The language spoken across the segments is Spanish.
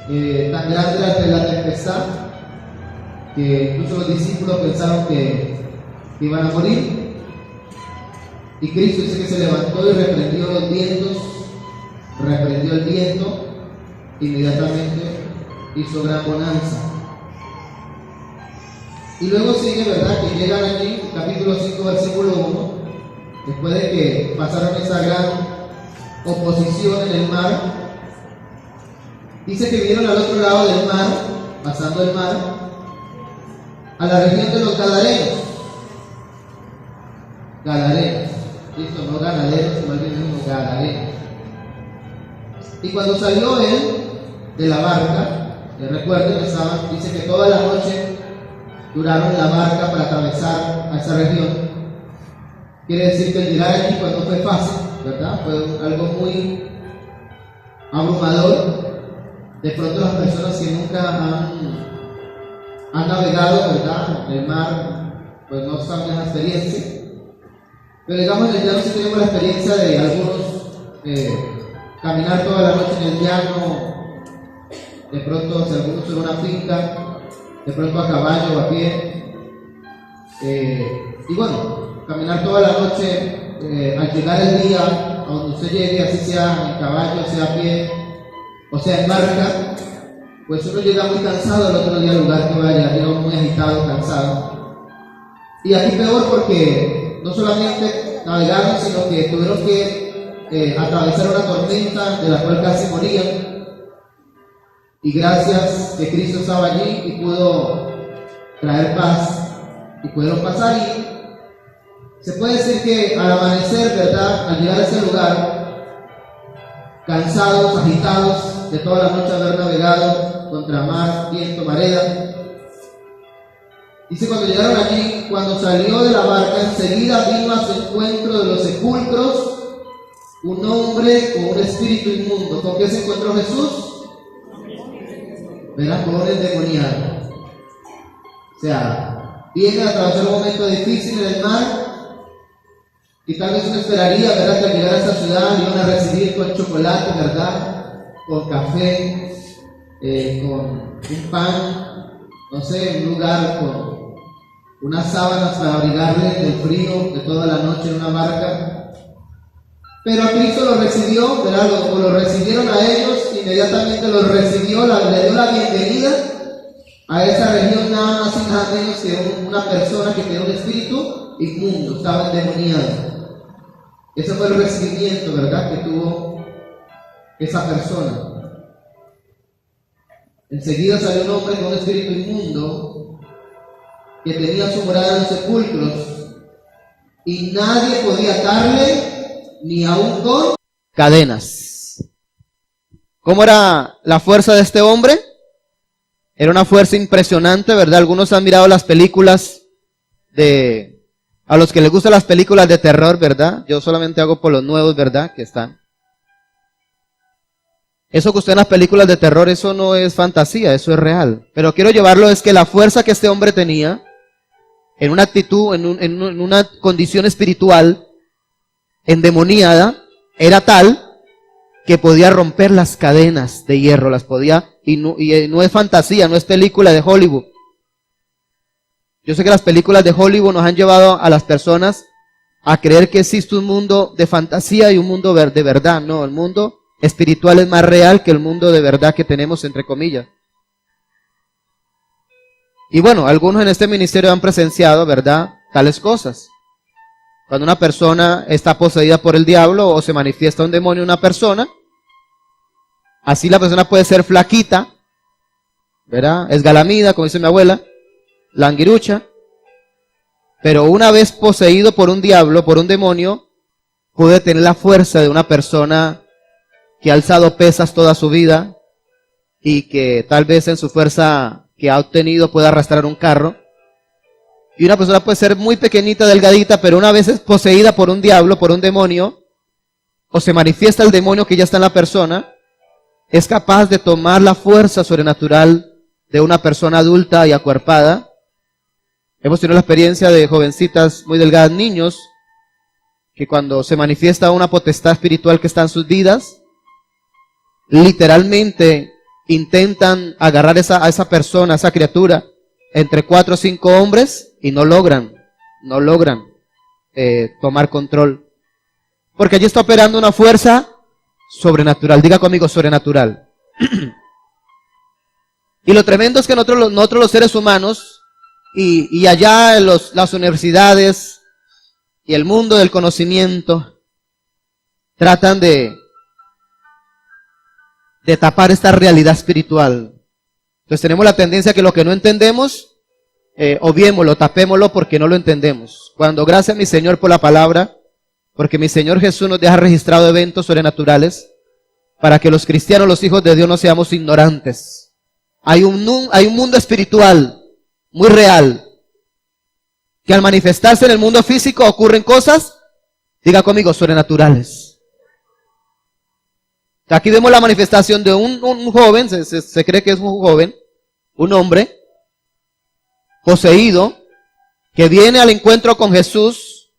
Tan grande era la tempestad que incluso los discípulos pensaron que iban a morir. Y Cristo dice que se levantó y reprendió los vientos, reprendió el viento, inmediatamente hizo gran bonanza. Y luego sigue, ¿verdad?, que llegan allí, capítulo 5, versículo 1, después de que pasaron esa gran oposición en el mar. Dice que vinieron al otro lado del mar, pasando el mar, a la región de los Gadarenos. Gadarenos, listo, no ganaderos, sino alguien mismo, Gadarenos. Y cuando salió él de la barca, recuerden, dice que toda la noche duraron en la barca para atravesar a esa región. Quiere decir que el llegar allí pues no fue fácil, ¿verdad? Fue algo muy abrumador. De pronto las personas que nunca han navegado, ¿verdad?, en el mar, pues no saben esa experiencia. Pero digamos en el llano sí tenemos la experiencia de algunos caminar toda la noche en el llano, de pronto si algunos en una finca, de pronto a caballo o a pie, y bueno, caminar toda la noche, al llegar el día a donde usted llegue, así sea en caballo, sea a pie, o sea en barca, pues uno llega muy cansado al otro día al lugar que vaya, llega muy agitado, cansado. Y aquí peor porque no solamente navegaron, sino que tuvieron que atravesar una tormenta de la cual casi morían. Y gracias que Cristo estaba allí y pudo traer paz y pudieron pasar. Y se puede decir que al amanecer, ¿verdad?, al llegar a ese lugar, cansados, agitados de toda la noche haber navegado contra mar, viento, marea, dice cuando llegaron allí, cuando salió de la barca, enseguida vino a su encuentro de los sepulcros un hombre con un espíritu inmundo. ¿Con qué se encontró Jesús? ¿Verdad? Con un endemoniado. O sea, viene a atravesar un momento difícil en el mar y tal vez uno esperaría, ¿verdad?, que al llegar a esta ciudad iban a recibir con chocolate, ¿verdad?, con café, con un pan, no sé, en un lugar con unas sábanas para abrigarle del frío de toda la noche en una barca. Pero a Cristo lo recibió, ¿verdad?, lo recibieron a ellos, inmediatamente los recibió, le dio la bienvenida a esa región, nada más y nada menos que una persona que tenía un espíritu inmundo, estaba endemoniado. Ese fue el recibimiento, ¿verdad?, que tuvo esa persona. Enseguida salió un hombre con un espíritu inmundo que tenía su morada en los sepulcros y nadie podía atarle ni aún con cadenas. ¿Cómo era la fuerza de este hombre? Era una fuerza impresionante, ¿verdad? Algunos han mirado las películas a los que les gustan las películas de terror, ¿verdad? Yo solamente hago por los nuevos, ¿verdad?, que están. Eso que usted en las películas de terror, eso no es fantasía, eso es real. Pero quiero llevarlo, es que la fuerza que este hombre tenía, en una actitud, en una condición espiritual endemoniada, era tal que podía romper las cadenas de hierro, las podía, y no es fantasía, no es película de Hollywood. Yo sé que las películas de Hollywood nos han llevado a las personas a creer que existe un mundo de fantasía y un mundo de verdad. No, el mundo espiritual es más real que el mundo de verdad que tenemos, entre comillas. Y bueno, algunos en este ministerio han presenciado, ¿verdad?, tales cosas. Cuando una persona está poseída por el diablo o se manifiesta un demonio en una persona, así la persona puede ser flaquita, ¿verdad?, esgalamida, como dice mi abuela, languirucha, pero una vez poseído por un diablo, por un demonio, puede tener la fuerza de una persona que ha alzado pesas toda su vida y que tal vez en su fuerza que ha obtenido pueda arrastrar un carro. Y una persona puede ser muy pequeñita, delgadita, pero una vez es poseída por un diablo, por un demonio, o se manifiesta el demonio que ya está en la persona, es capaz de tomar la fuerza sobrenatural de una persona adulta y acuerpada. Hemos tenido la experiencia de jovencitas muy delgadas, niños, que cuando se manifiesta una potestad espiritual que está en sus vidas, literalmente intentan agarrar a esa persona, a esa criatura, entre 4 o 5 hombres y no logran tomar control. Porque allí está operando una fuerza sobrenatural. Diga conmigo, sobrenatural. Y lo tremendo es que nosotros los seres humanos, y allá en las universidades y el mundo del conocimiento, tratan de tapar esta realidad espiritual. Entonces tenemos la tendencia a que lo que no entendemos, obviémoslo, tapémoslo porque no lo entendemos. Cuando gracias a mi Señor por la palabra, porque mi Señor Jesús nos deja registrado eventos sobrenaturales para que los cristianos, los hijos de Dios, no seamos ignorantes. Hay un mundo espiritual muy real, que al manifestarse en el mundo físico ocurren cosas, diga conmigo, sobrenaturales. Aquí vemos la manifestación de un joven, se cree que es un joven, un hombre, poseído, que viene al encuentro con Jesús.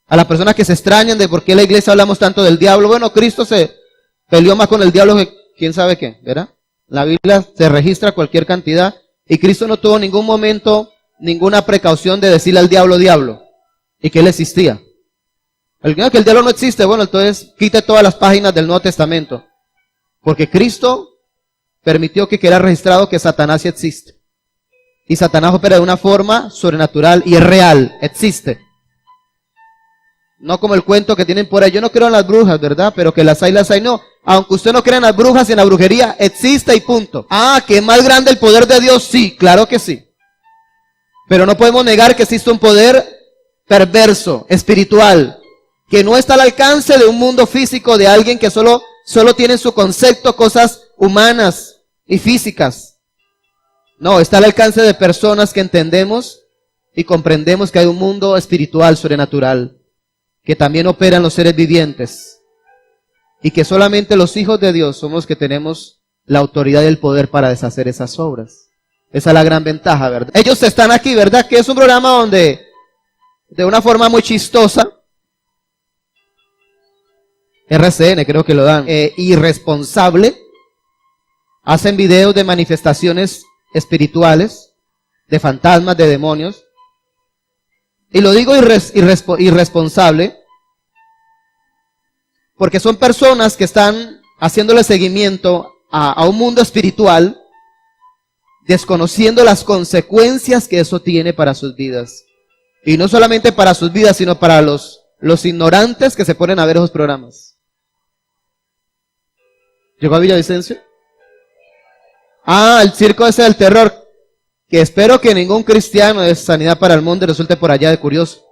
A las personas que se extrañan de por qué en la iglesia hablamos tanto del diablo. Bueno, Cristo se peleó más con el diablo que quién sabe qué, ¿verdad? La Biblia se registra cualquier cantidad y Cristo no tuvo en ningún momento ninguna precaución de decirle al diablo, diablo, y que él existía. El que el diablo no existe, bueno, entonces quite todas las páginas del Nuevo Testamento, porque Cristo permitió que quede registrado que Satanás sí existe. Y Satanás opera de una forma sobrenatural y es real, existe. No como el cuento que tienen por ahí, yo no creo en las brujas, ¿verdad? Pero que las hay, no. Aunque usted no crea en las brujas y en la brujería, existe y punto. Ah, que es más grande el poder de Dios, sí, claro que sí. Pero no podemos negar que existe un poder perverso, espiritual, que no está al alcance de un mundo físico de alguien que solo tiene en su concepto cosas humanas y físicas. No, está al alcance de personas que entendemos y comprendemos que hay un mundo espiritual, sobrenatural, que también opera en los seres vivientes. Y que solamente los hijos de Dios somos los que tenemos la autoridad y el poder para deshacer esas obras. Esa es la gran ventaja, ¿verdad? Ellos están aquí, ¿verdad? Que es un programa donde, de una forma muy chistosa, RCN creo que lo dan, irresponsable, hacen videos de manifestaciones espirituales, de fantasmas, de demonios. Y lo digo irresponsable, porque son personas que están haciéndole seguimiento a un mundo espiritual, desconociendo las consecuencias que eso tiene para sus vidas. Y no solamente para sus vidas, sino para los ignorantes que se ponen a ver esos programas. ¿Llegó a Villavicencio? Ah, el circo ese del terror, que espero que ningún cristiano de Sanidad para el Mundo resulte por allá de curioso.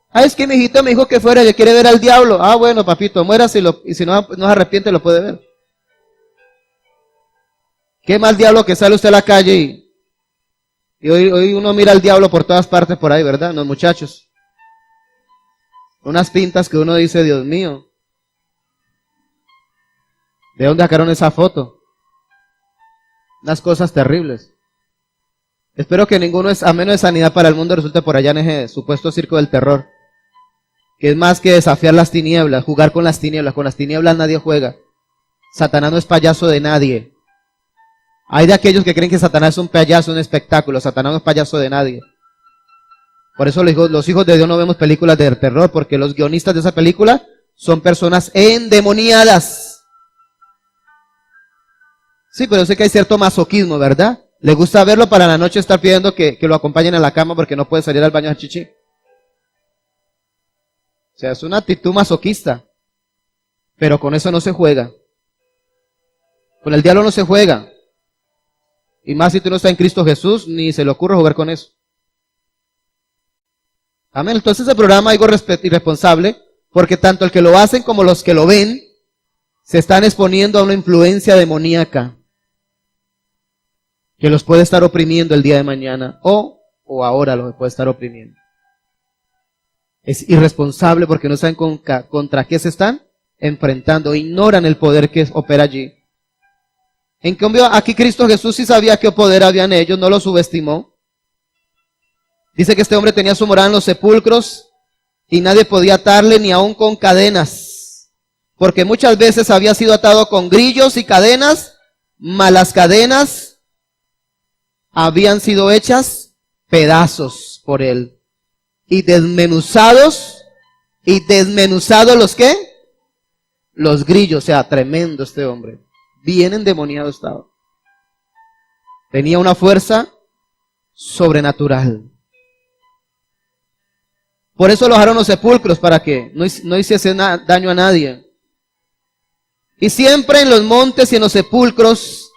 Ah, es que mi hijito me dijo que fuera, que quiere ver al diablo. Ah, bueno, papito, muérase y si no se arrepiente lo puede ver. ¿Qué mal diablo que sale usted a la calle y hoy uno mira al diablo por todas partes por ahí, ¿verdad? Los muchachos. Unas pintas que uno dice, Dios mío, ¿de dónde sacaron esa foto? Unas cosas terribles. Espero que ninguno, a menos de Sanidad para el Mundo, resulte por allá en ese supuesto circo del terror. Que es más que desafiar las tinieblas, jugar con las tinieblas. Con las tinieblas nadie juega. Satanás no es payaso de nadie. Hay de aquellos que creen que Satanás es un payaso, un espectáculo. Satanás no es payaso de nadie. Por eso los hijos de Dios no vemos películas de terror, porque los guionistas de esa película son personas endemoniadas. Sí, pero sé que hay cierto masoquismo, ¿verdad? Le gusta verlo para la noche estar pidiendo que lo acompañen a la cama porque no puede salir al baño a chichi. O sea, es una actitud masoquista. Pero con eso no se juega. Con el diablo no se juega. Y más si tú no estás en Cristo Jesús, ni se le ocurre jugar con eso. Amén. Entonces el programa es algo irresponsable, porque tanto el que lo hacen como los que lo ven se están exponiendo a una influencia demoníaca que los puede estar oprimiendo el día de mañana o ahora los puede estar oprimiendo. Es irresponsable porque no saben contra qué se están enfrentando, ignoran el poder que opera allí. En cambio, aquí Cristo Jesús sí sabía qué poder habían ellos, no lo subestimó. Dice que este hombre tenía su morada en los sepulcros y nadie podía atarle ni aun con cadenas. porque muchas veces había sido atado con grillos y cadenas, mas las cadenas habían sido hechas pedazos por él. Y desmenuzados ¿los qué? Los grillos. O sea, tremendo este hombre. Bien endemoniado estaba. Tenía una fuerza sobrenatural. Por eso lo dejaron los sepulcros, para que no hiciese daño a nadie. Y siempre en los montes y en los sepulcros,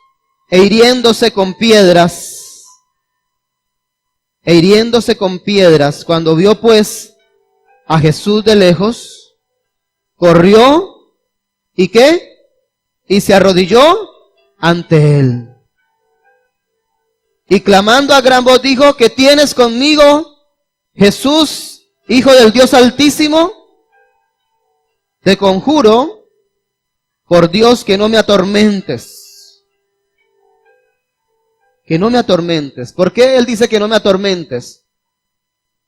e hiriéndose con piedras, cuando vio pues a Jesús de lejos, corrió, ¿y qué? Y se arrodilló ante él. Y clamando a gran voz dijo: ¿qué tienes conmigo, Jesús, Hijo del Dios Altísimo? Te conjuro por Dios que no me atormentes. Que no me atormentes. ¿Por qué él dice que no me atormentes?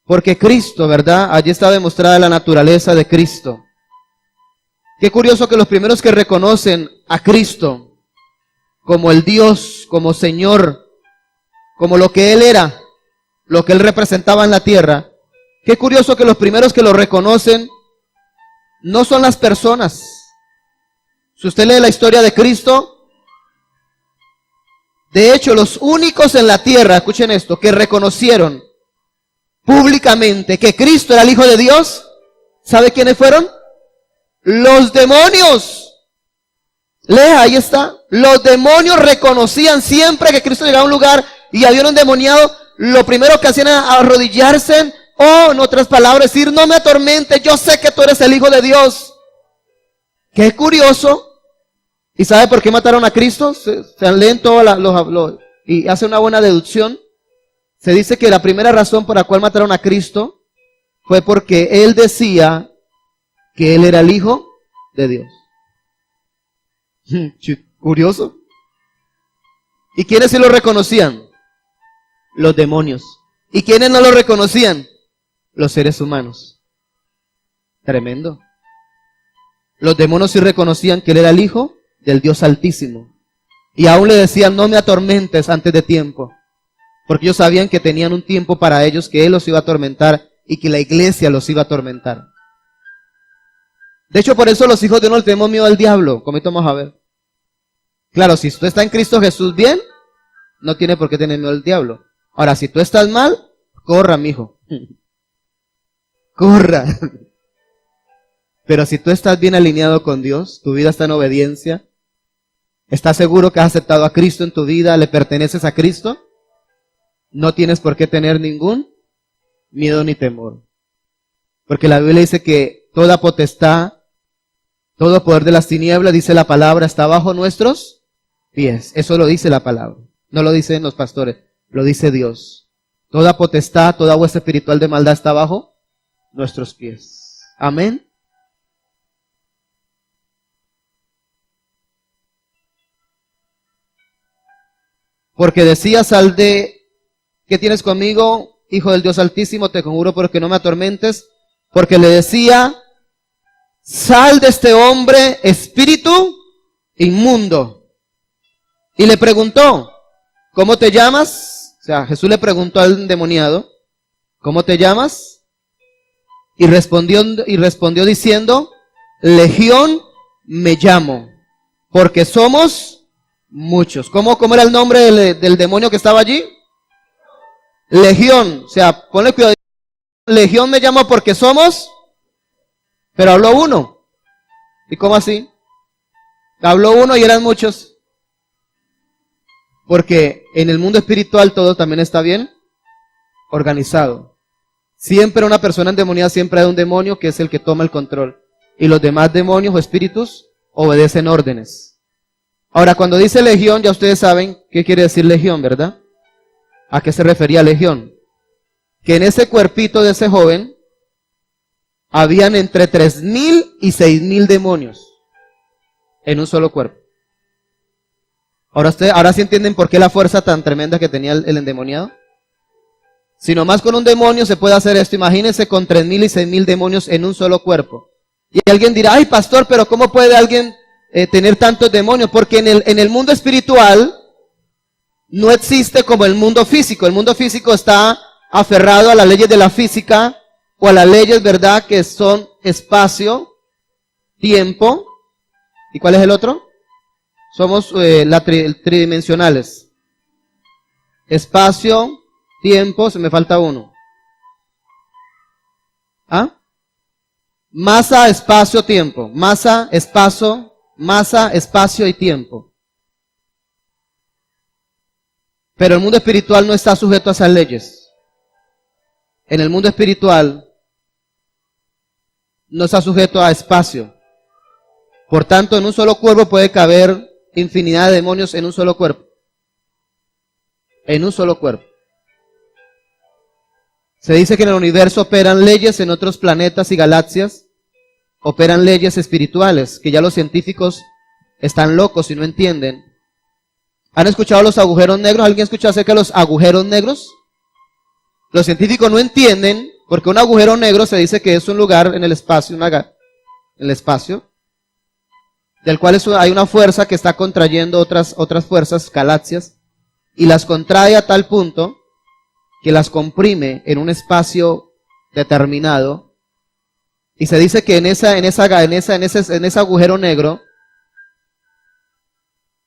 Porque Cristo, ¿verdad? Allí está demostrada la naturaleza de Cristo. Qué curioso que los primeros que reconocen a Cristo como el Dios, como Señor, como lo que Él era, lo que Él representaba en la tierra, qué curioso que los primeros que lo reconocen no son las personas. Si usted lee la historia de Cristo, de hecho los únicos en la tierra, escuchen esto, que reconocieron públicamente que Cristo era el Hijo de Dios, ¿sabe quiénes fueron? Los demonios. Lea, ahí está. Los demonios reconocían siempre que Cristo llegaba a un lugar y había un endemoniado, lo primero que hacían era arrodillarse, o en otras palabras decir: no me atormentes, yo sé que tú eres el Hijo de Dios. Qué curioso. ¿Y sabe por qué mataron a Cristo? Se leen todos y hace una buena deducción. Se dice que la primera razón por la cual mataron a Cristo fue porque Él decía que Él era el Hijo de Dios. Curioso. ¿Y quiénes sí lo reconocían? Los demonios. ¿Y quiénes no lo reconocían? Los seres humanos. Tremendo. Los demonios sí reconocían que Él era el Hijo del Dios Altísimo. Y aún le decían: no me atormentes antes de tiempo. Porque ellos sabían que tenían un tiempo para ellos, que Él los iba a atormentar y que la iglesia los iba a atormentar. De hecho, por eso los hijos de uno le tenemos miedo al diablo, como esto vamos a ver. Claro, si usted está en Cristo Jesús bien, no tiene por qué tener miedo al diablo. Ahora, si tú estás mal, corra, mijo. Corra. Pero si tú estás bien alineado con Dios, tu vida está en obediencia, estás seguro que has aceptado a Cristo en tu vida, le perteneces a Cristo, no tienes por qué tener ningún miedo ni temor. Porque la Biblia dice que toda potestad, todo poder de las tinieblas, dice la palabra, está bajo nuestros pies. Eso lo dice la palabra. No lo dicen los pastores, lo dice Dios. Toda potestad, toda hueste espiritual de maldad está bajo nuestros pies. Amén. Porque decía: sal de, ¿qué tienes conmigo, Hijo del Dios Altísimo? Te conjuro porque no me atormentes. Porque le decía: sal de este hombre, espíritu inmundo. Y le preguntó: ¿cómo te llamas? O sea, Jesús le preguntó al endemoniado: ¿cómo te llamas? Y respondió diciendo: Legión me llamo, porque somos muchos. ¿Cómo era el nombre del demonio que estaba allí? Legión. O sea, ponle cuidado. Legión me llamo porque somos. Pero habló uno. ¿Y cómo así? Habló uno y eran muchos. Porque en el mundo espiritual todo también está bien organizado. Siempre una persona endemoniada, siempre hay un demonio que es el que toma el control. Y los demás demonios o espíritus obedecen órdenes. Ahora, cuando dice legión, ya ustedes saben qué quiere decir legión, ¿verdad? ¿A qué se refería legión? Que en ese cuerpito de ese joven habían entre 3,000 y 6,000 demonios en un solo cuerpo. Ahora sí entienden por qué la fuerza tan tremenda que tenía el endemoniado. Si nomás con un demonio se puede hacer esto, imagínense con 3,000 y 6,000 demonios en un solo cuerpo. Y alguien dirá, ay pastor, pero ¿cómo puede alguien tener tantos demonios? Porque en el mundo espiritual no existe como el mundo físico. El mundo físico está aferrado a las leyes de la física o a las leyes, ¿verdad? Que son espacio, tiempo. ¿Y cuál es el otro? Somos tridimensionales. Espacio, tiempo, se me falta uno. ¿Ah? Masa, espacio, tiempo. Masa, espacio y tiempo. Pero el mundo espiritual no está sujeto a esas leyes. En el mundo espiritual no está sujeto a espacio. Por tanto, en un solo cuerpo puede caber infinidad de demonios en un solo cuerpo. En un solo cuerpo. Se dice que en el universo operan leyes, en otros planetas y galaxias operan leyes espirituales, que ya los científicos están locos y no entienden. ¿Han escuchado los agujeros negros? ¿Alguien ha escuchado acerca de los agujeros negros? Los científicos no entienden, porque un agujero negro se dice que es un lugar en el espacio, del cual hay una fuerza que está contrayendo otras fuerzas, galaxias, y las contrae a tal punto que las comprime en un espacio determinado. Y se dice que en ese agujero negro,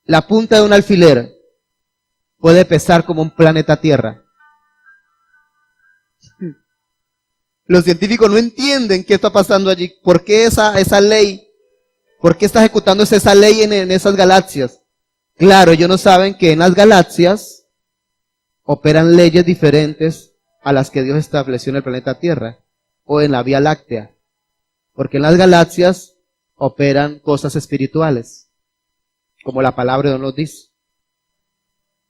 la punta de un alfiler puede pesar como un planeta Tierra. Los científicos no entienden qué está pasando allí. ¿Por qué esa ley? ¿Por qué está ejecutándose esa ley en esas galaxias? Claro, ellos no saben que en las galaxias operan leyes diferentes a las que Dios estableció en el planeta Tierra o en la Vía Láctea. Porque en las galaxias operan cosas espirituales, como la palabra de Dios nos dice.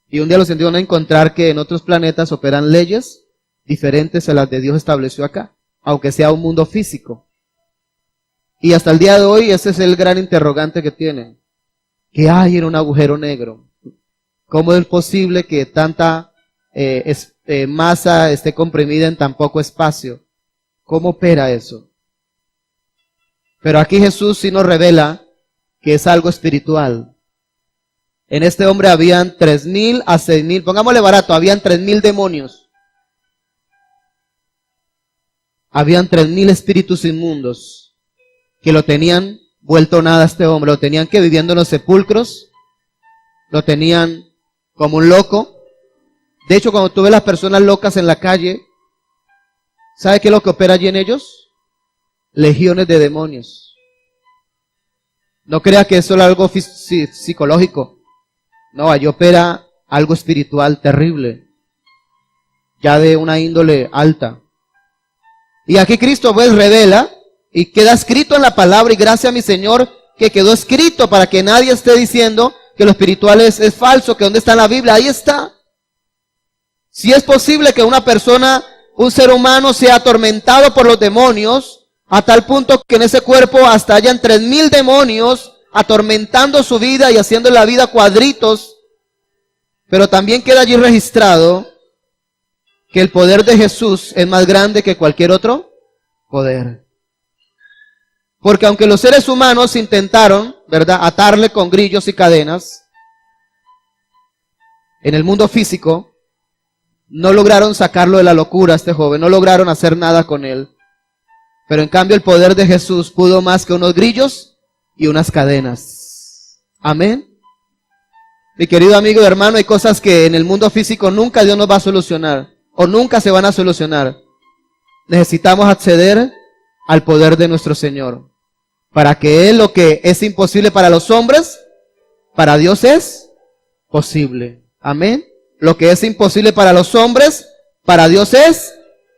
Y un día los científicos van a encontrar que en otros planetas operan leyes diferentes a las de Dios estableció acá, aunque sea un mundo físico. Y hasta el día de hoy ese es el gran interrogante que tienen. ¿Qué hay en un agujero negro? ¿Cómo es posible que tanta masa esté comprimida en tan poco espacio? ¿Cómo opera eso? Pero aquí Jesús sí nos revela que es algo espiritual. En este hombre habían 3,000 a 6,000, pongámosle barato, habían 3,000 demonios. Habían 3,000 espíritus inmundos que lo tenían vuelto nada a este hombre, lo tenían que viviendo en los sepulcros, lo tenían como un loco. De hecho, cuando tú ves las personas locas en la calle, ¿sabe qué es lo que opera allí en ellos? Legiones de demonios. No crea que es solo algo psicológico. No, allí opera algo espiritual terrible, ya de una índole alta. Y aquí Cristo pues revela y queda escrito en la palabra, y gracias a mi Señor que quedó escrito para que nadie esté diciendo que lo espiritual es falso, que dónde está en la Biblia. Ahí está. Si es posible que una persona, un ser humano, sea atormentado por los demonios, a tal punto que en ese cuerpo hasta hayan 3,000 demonios atormentando su vida y haciendo la vida cuadritos. Pero también queda allí registrado que el poder de Jesús es más grande que cualquier otro poder. Porque aunque los seres humanos intentaron, ¿verdad?, atarle con grillos y cadenas, en el mundo físico, no lograron sacarlo de la locura a este joven, no lograron hacer nada con él. Pero en cambio el poder de Jesús pudo más que unos grillos y unas cadenas. Amén. Mi querido amigo y hermano, hay cosas que en el mundo físico nunca Dios nos va a solucionar, o nunca se van a solucionar. Necesitamos acceder al poder de nuestro Señor, para que Él, lo que es imposible para los hombres, para Dios es posible. Amén. Lo que es imposible para los hombres, para Dios es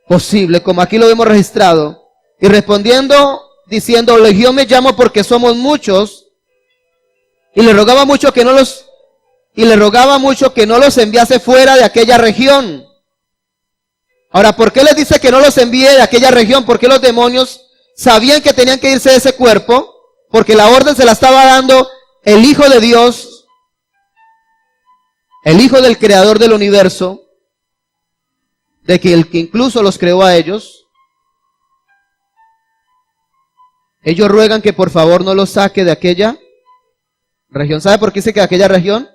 posible, como aquí lo vemos registrado. Y respondiendo, diciendo, Legión me llamo porque somos muchos, y le rogaba mucho que no los enviase fuera de aquella región. Ahora, ¿por qué les dice que no los envíe de aquella región? Porque los demonios sabían que tenían que irse de ese cuerpo, porque la orden se la estaba dando el Hijo de Dios, el Hijo del Creador del universo, de que el que incluso los creó a ellos. ellos ruegan que por favor no los saque de aquella región. ¿Sabe por qué dice que de aquella región?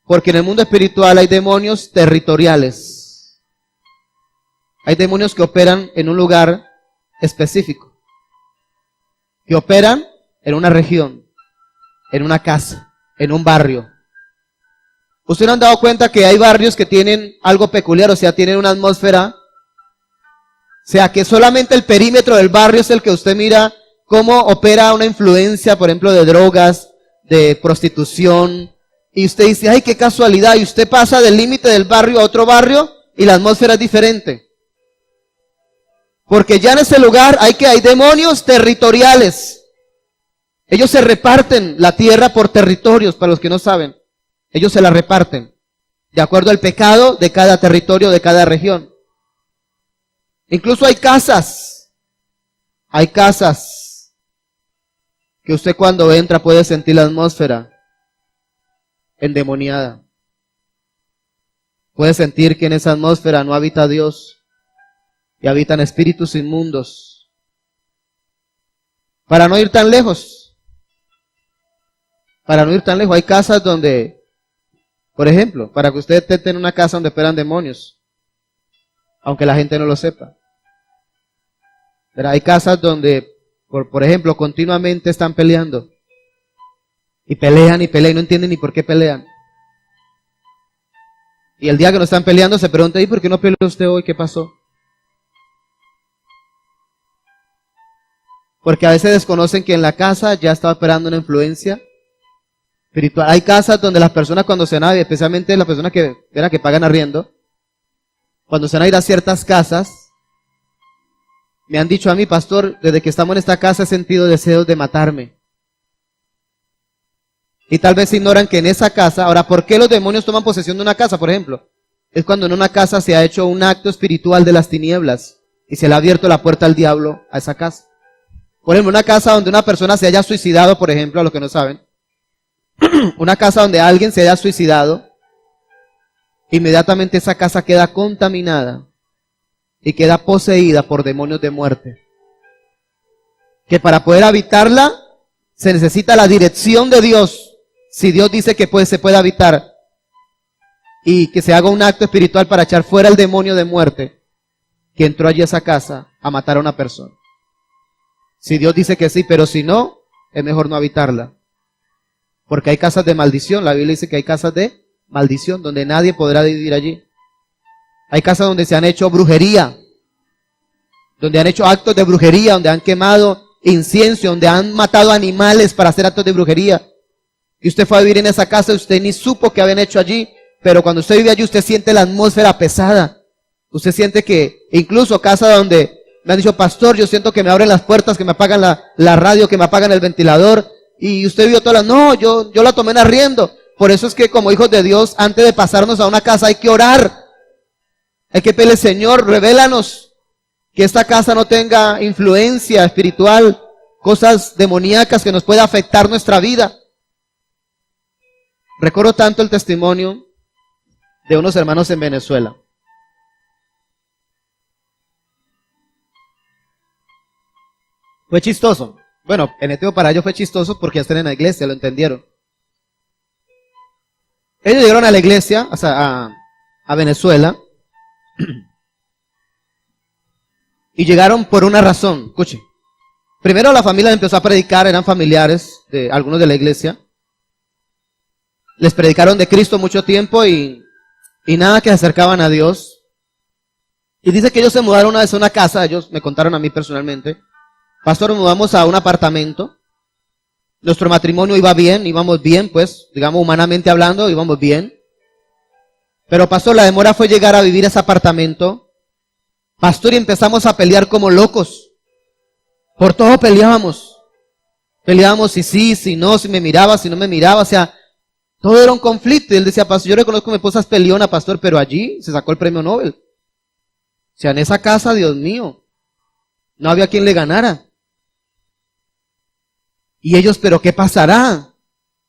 Porque en el mundo espiritual hay demonios territoriales. Hay demonios que operan en un lugar específico, que operan en una región, en una casa, en un barrio. ¿Ustedes no han dado cuenta que hay barrios que tienen algo peculiar? O sea, tienen una atmósfera. O sea, que solamente el perímetro del barrio es el que usted mira cómo opera una influencia, por ejemplo, de drogas, de prostitución. Y usted dice, ay, qué casualidad. Y usted pasa del límite del barrio a otro barrio y la atmósfera es diferente. Porque ya en ese lugar hay demonios territoriales. Ellos se reparten la tierra por territorios, para los que no saben. Ellos se la reparten de acuerdo al pecado de cada territorio, de cada región. Incluso hay casas que usted cuando entra puede sentir la atmósfera endemoniada. Puede sentir que en esa atmósfera no habita Dios y habitan espíritus inmundos. Para no ir tan lejos, hay casas donde, por ejemplo, para que usted esté en una casa donde operan demonios, aunque la gente no lo sepa. Pero hay casas donde, por ejemplo, continuamente están peleando. Y pelean y no entienden ni por qué pelean. Y el día que no están peleando se pregunta, ¿y por qué no peleó usted hoy? ¿Qué pasó? Porque a veces desconocen que en la casa ya está operando una influencia espiritual. Hay casas donde las personas cuando se van a ir, especialmente las personas que pagan arriendo, cuando se van a ir a ciertas casas, me han dicho a mí, pastor, desde que estamos en esta casa he sentido deseos de matarme. Y tal vez ignoran que en esa casa, ahora, ¿por qué los demonios toman posesión de una casa, por ejemplo? Es cuando en una casa se ha hecho un acto espiritual de las tinieblas y se le ha abierto la puerta al diablo a esa casa. Por ejemplo, una casa donde una persona se haya suicidado, por ejemplo, a los que no saben, una casa donde alguien se haya suicidado, inmediatamente esa casa queda contaminada y queda poseída por demonios de muerte. Que para poder habitarla se necesita la dirección de Dios. Si Dios dice que se puede habitar y que se haga un acto espiritual para echar fuera el demonio de muerte que entró allí a esa casa a matar a una persona. Si Dios dice que sí, pero si no, es mejor no habitarla. Porque hay casas de maldición. La Biblia dice que hay casas de maldición donde nadie podrá vivir allí. Hay casas donde se han hecho brujería, donde han hecho actos de brujería, donde han quemado incienso, donde han matado animales para hacer actos de brujería. Y usted fue a vivir en esa casa y usted ni supo que habían hecho allí, pero cuando usted vive allí usted siente la atmósfera pesada. Usted siente que, incluso casa donde me han dicho, pastor, yo siento que me abren las puertas, que me apagan la radio, que me apagan el ventilador, y usted vio todas las, no, yo la tomé en arriendo. Por eso es que como hijos de Dios, antes de pasarnos a una casa hay que orar. Hay que pedirle, Señor, revélanos que esta casa no tenga influencia espiritual, cosas demoníacas que nos pueda afectar nuestra vida. Recuerdo tanto el testimonio de unos hermanos en Venezuela. Fue chistoso. Bueno, en el tiempo para ellos fue chistoso porque ya están en la iglesia, lo entendieron. Ellos llegaron a la iglesia, o sea, a Venezuela, y llegaron por una razón. Escuche. Primero la familia empezó a predicar, eran familiares de algunos de la iglesia. Les predicaron de Cristo mucho tiempo y nada que se acercaban a Dios. Y dice que ellos se mudaron una vez a una casa, ellos me contaron a mí personalmente. Pastor, nos mudamos a un apartamento. Nuestro matrimonio iba bien, íbamos bien, pues, digamos humanamente hablando, íbamos bien. Pero pastor, la demora fue llegar a vivir a ese apartamento. Pastor, y empezamos a pelear como locos. Por todo peleábamos. Peleábamos si sí, si no, si me miraba, si no me miraba, o sea, todo era un conflicto. Y él decía, pastor, yo reconozco que mi esposa es peleona, pastor, pero allí se sacó el premio Nobel. O sea, en esa casa, Dios mío, no había quien le ganara. Y ellos, ¿pero qué pasará?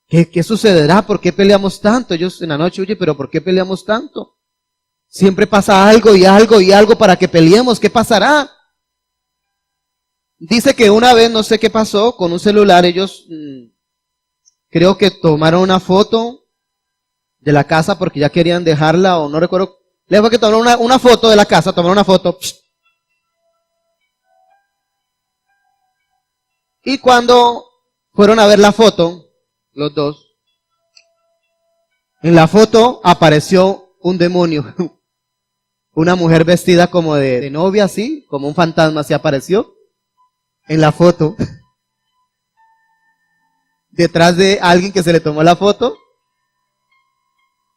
¿Qué sucederá? ¿Por qué peleamos tanto? Ellos en la noche, oye, ¿pero por qué peleamos tanto? Siempre pasa algo y algo y algo para que peleemos. ¿Qué pasará? Dice que una vez, no sé qué pasó, con un celular ellos creo que tomaron una foto de la casa porque ya querían dejarla, o no recuerdo. Les fue que tomaron una foto de la casa, tomaron una foto. Y cuando fueron a ver la foto, los dos, en la foto apareció un demonio. Una mujer vestida como de novia, así, como un fantasma, así apareció en la foto. Detrás de alguien que se le tomó la foto,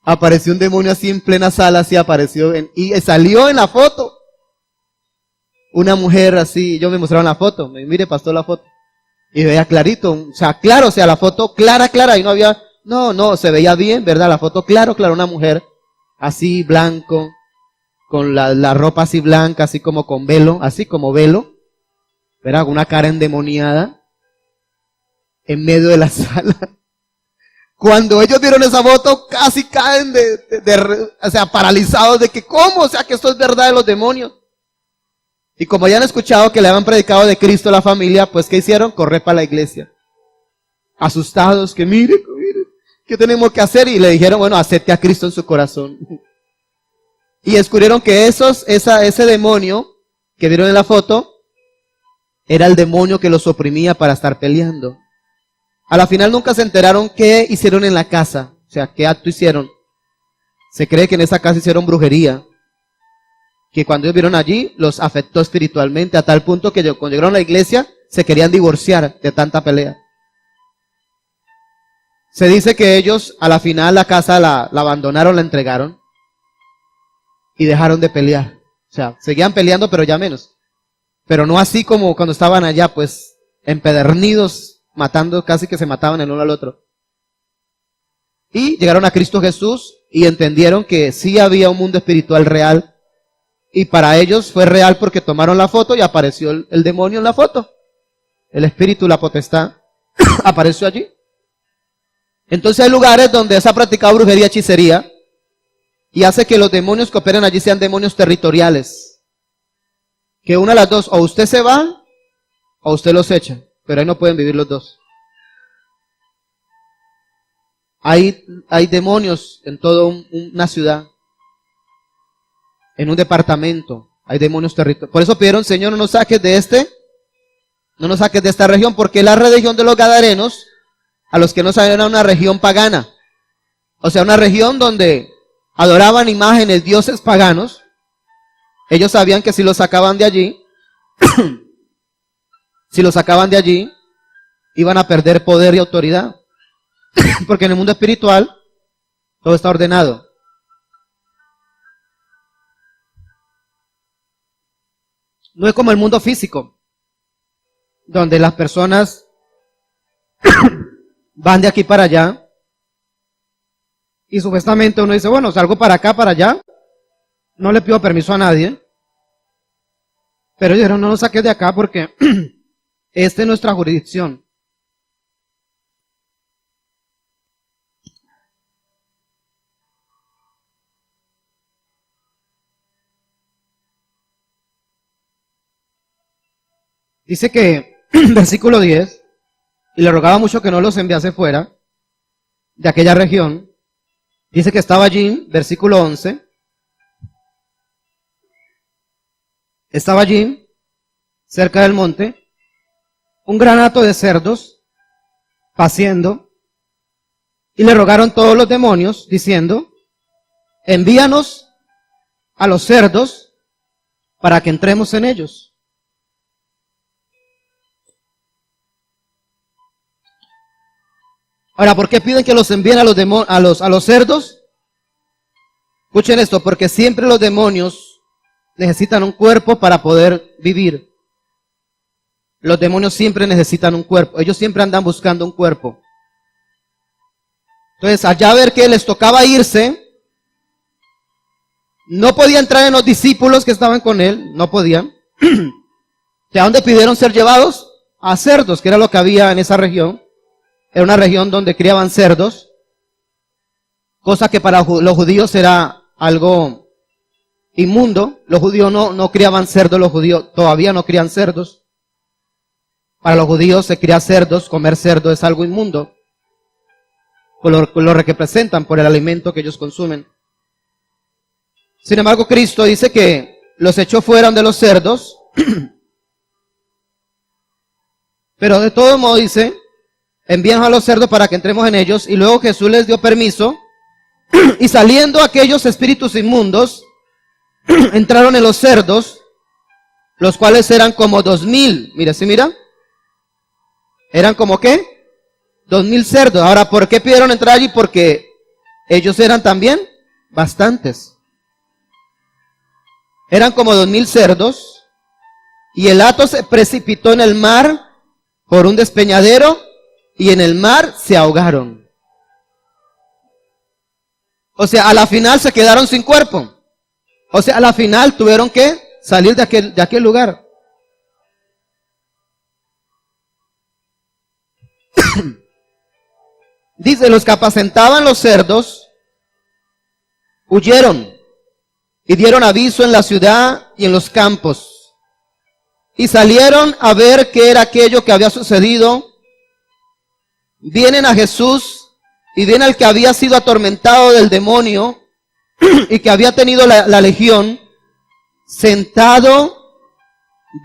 apareció un demonio así en plena sala, así apareció, y salió en la foto. Una mujer así, yo me mostraron la foto, mire, pasó la foto. Y veía clarito, o sea, claro, o sea, la foto clara, y no había, no, se veía bien, ¿verdad? La foto claro, una mujer así blanco, con la ropa así blanca, así como con velo, así como velo, ¿verdad? Una cara endemoniada, en medio de la sala. Cuando ellos vieron esa foto, casi caen o sea, paralizados de que, ¿cómo? O sea, que esto es verdad de los demonios. Y como ya han escuchado que le habían predicado de Cristo a la familia, pues ¿qué hicieron? Correr para la iglesia. Asustados, que mire, ¿qué tenemos que hacer? Y le dijeron, bueno, acepte a Cristo en su corazón. Y descubrieron que ese demonio que vieron en la foto, era el demonio que los oprimía para estar peleando. A la final nunca se enteraron qué hicieron en la casa, o sea, qué acto hicieron. Se cree que en esa casa hicieron brujería, que cuando ellos vieron allí, los afectó espiritualmente a tal punto que cuando llegaron a la iglesia, se querían divorciar de tanta pelea. Se dice que ellos, a la final, la casa la abandonaron, la entregaron, y dejaron de pelear. O sea, seguían peleando, pero ya menos. Pero no así como cuando estaban allá, pues, empedernidos, matando, casi que se mataban el uno al otro. Y llegaron a Cristo Jesús y entendieron que sí había un mundo espiritual real. Y para ellos fue real porque tomaron la foto y apareció el demonio en la foto. El espíritu, la potestad, apareció allí. Entonces hay lugares donde se ha practicado brujería, hechicería, y hace que los demonios que operan allí sean demonios territoriales. Que una de las dos, o usted se va, o usted los echa. Pero ahí no pueden vivir los dos. Hay demonios en toda una ciudad. En un departamento. Hay demonios territoriales. Por eso pidieron, Señor, no nos saques de esta región, porque la región de los Gadarenos, a los que no saben, era una región pagana. O sea, una región donde adoraban imágenes, dioses paganos. Ellos sabían que si los sacaban de allí, iban a perder poder y autoridad. Porque en el mundo espiritual, todo está ordenado. No es como el mundo físico, donde las personas van de aquí para allá, y supuestamente uno dice, bueno, salgo para acá, para allá, no le pido permiso a nadie, pero ellos dijeron, no nos saques de acá porque esta es nuestra jurisdicción. Dice que, versículo 10, y le rogaba mucho que no los enviase fuera de aquella región. Dice que estaba allí, versículo 11, estaba allí, cerca del monte, un gran hato de cerdos, paciendo, y le rogaron todos los demonios, diciendo, envíanos a los cerdos para que entremos en ellos. Ahora, ¿por qué piden que los envíen a los cerdos? Escuchen esto, porque siempre los demonios necesitan un cuerpo para poder vivir. Los demonios siempre necesitan un cuerpo. Ellos siempre andan buscando un cuerpo. Entonces, allá ver que les tocaba irse, no podía entrar en los discípulos que estaban con él, no podían. ¿De dónde pidieron ser llevados? A cerdos, que era lo que había en esa región. Era una región donde criaban cerdos, cosa que para los judíos era algo inmundo. Los judíos no criaban cerdos, los judíos todavía no crían cerdos. Para los judíos se cría cerdos, comer cerdo es algo inmundo, por lo que representan, por el alimento que ellos consumen. Sin embargo, Cristo dice que los echó fuera de los cerdos, pero de todo modo dice, envíanos a los cerdos para que entremos en ellos, y luego Jesús les dio permiso, y saliendo aquellos espíritus inmundos, entraron en los cerdos, los cuales eran como 2000. Mira, ¿sí mira? ¿Eran como qué? 2000 cerdos. Ahora, ¿por qué pidieron entrar allí? Porque ellos eran también bastantes. Eran como 2000 cerdos, y el hato se precipitó en el mar por un despeñadero, y en el mar se ahogaron. O sea, a la final se quedaron sin cuerpo. O sea, a la final tuvieron que salir de aquel lugar. Dice, los que apacentaban los cerdos huyeron y dieron aviso en la ciudad y en los campos. Y salieron a ver qué era aquello que había sucedido. Vienen a Jesús y ven al que había sido atormentado del demonio y que había tenido la legión, sentado,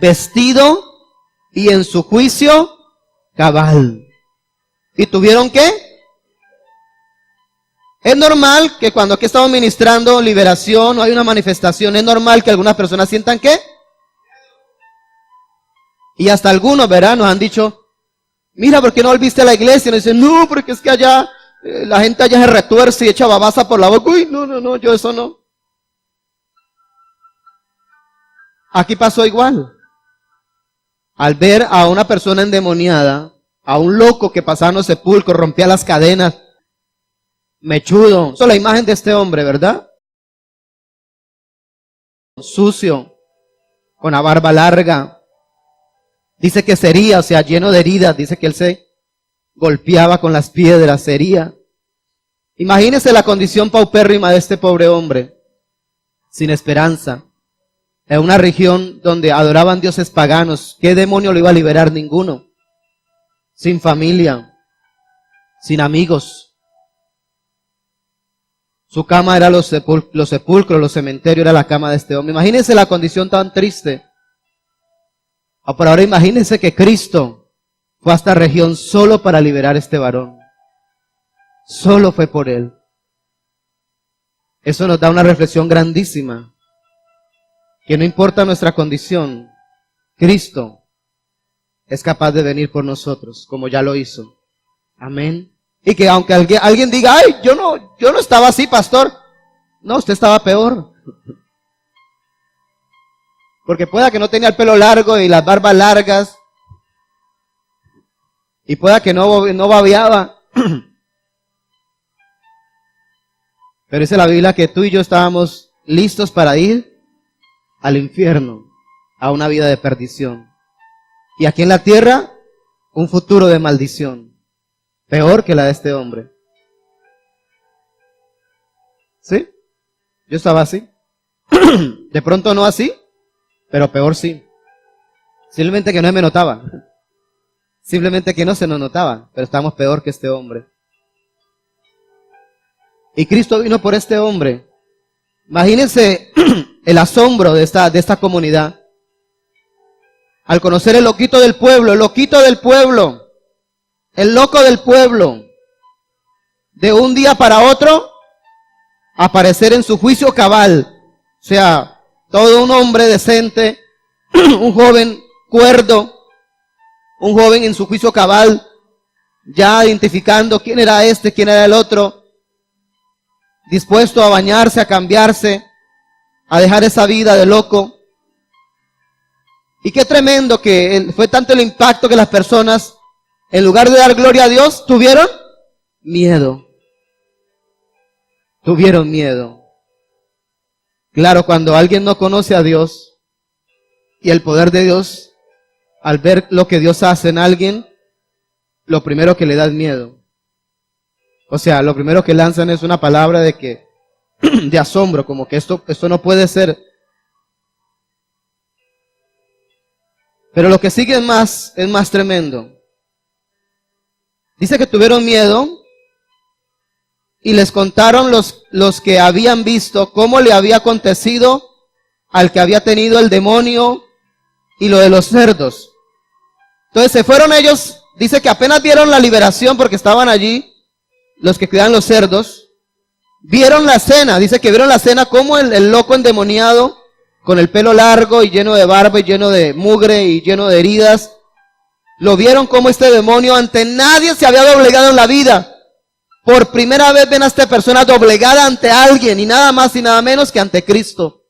vestido y en su juicio cabal. ¿Y tuvieron qué? Es normal que cuando aquí estamos ministrando liberación o hay una manifestación, es normal que algunas personas sientan ¿qué? Y hasta algunos, ¿verdad? Nos han dicho, mira, ¿por qué no volviste a la iglesia? Y nos dicen, no, porque es que allá, la gente allá se retuerce y echa babasa por la boca. Uy, no, yo eso no. Aquí pasó igual. Al ver a una persona endemoniada, a un loco que pasaba en los sepulcros, rompía las cadenas, mechudo. Eso es la imagen de este hombre, ¿verdad? Sucio, con la barba larga. Dice que sería, o sea, lleno de heridas. Dice que él se golpeaba con las piedras, sería. Imagínese la condición paupérrima de este pobre hombre, sin esperanza, en una región donde adoraban dioses paganos. ¿Qué demonio lo iba a liberar? Ninguno. Sin familia, sin amigos. Su cama era los sepulcros, los cementerios era la cama de este hombre. Imagínense la condición tan triste. Por ahora imagínense que Cristo fue a esta región solo para liberar a este varón. Solo fue por él. Eso nos da una reflexión grandísima. Que no importa nuestra condición, Cristo es capaz de venir por nosotros, como ya lo hizo. Amén. Y que aunque alguien diga, ay, yo no estaba así, pastor. No, usted estaba peor. Porque pueda que no tenía el pelo largo y las barbas largas. Y pueda que no babeaba. Pero dice la Biblia que tú y yo estábamos listos para ir al infierno, a una vida de perdición. Y aquí en la tierra, un futuro de maldición. Peor que la de este hombre. ¿Sí? Yo estaba así. De pronto no así, pero peor sí. Simplemente que no me notaba. Simplemente que no se nos notaba, pero estamos peor que este hombre. Y Cristo vino por este hombre. Imagínense el asombro de esta comunidad. Al conocer el loquito del pueblo, el loquito del pueblo, el loco del pueblo, de un día para otro, aparecer en su juicio cabal. O sea, todo un hombre decente, un joven cuerdo, un joven en su juicio cabal, ya identificando quién era este, quién era el otro, dispuesto a bañarse, a cambiarse, a dejar esa vida de loco. Y qué tremendo que fue tanto el impacto que las personas, en lugar de dar gloria a Dios, tuvieron miedo. Tuvieron miedo. Claro, cuando alguien no conoce a Dios y el poder de Dios, al ver lo que Dios hace en alguien, lo primero que le da es miedo. O sea, lo primero que lanzan es una palabra de asombro, como que esto no puede ser. Pero lo que sigue es más tremendo. Dice que tuvieron miedo y les contaron los que habían visto cómo le había acontecido al que había tenido el demonio y lo de los cerdos. Entonces se fueron ellos, dice que apenas vieron la liberación porque estaban allí, los que cuidaban los cerdos, vieron la escena, dice que vieron la escena como el loco endemoniado, con el pelo largo y lleno de barba y lleno de mugre y lleno de heridas, lo vieron como este demonio ante nadie se había doblegado en la vida. Por primera vez ven a esta persona doblegada ante alguien y nada más y nada menos que ante Cristo.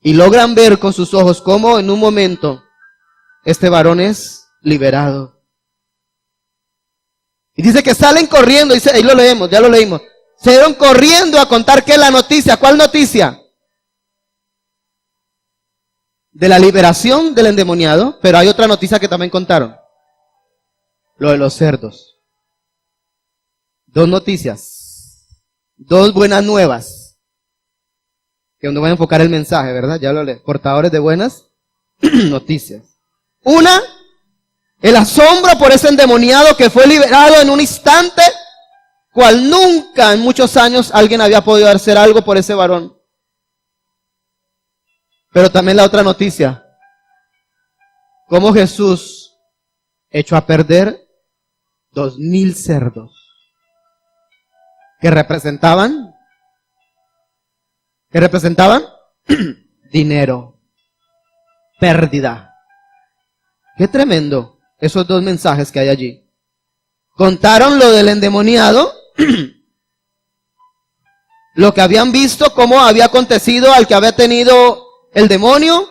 Y logran ver con sus ojos cómo en un momento este varón es liberado. Y dice que salen corriendo, dice, ahí lo leemos, ya lo leímos. Se dieron corriendo a contar qué es la noticia. ¿Cuál noticia? De la liberación del endemoniado, pero hay otra noticia que también contaron. Lo de los cerdos. Dos noticias. Dos buenas nuevas. Que donde voy a enfocar el mensaje, ¿verdad? Ya lo leí. Portadores de buenas noticias. Una, el asombro por ese endemoniado que fue liberado en un instante, cual nunca en muchos años alguien había podido hacer algo por ese varón. Pero también la otra noticia, cómo Jesús echó a perder 2,000 cerdos que representaban dinero, pérdida. Qué tremendo esos dos mensajes que hay allí. Contaron lo del endemoniado, lo que habían visto, cómo había acontecido al que había tenido el demonio,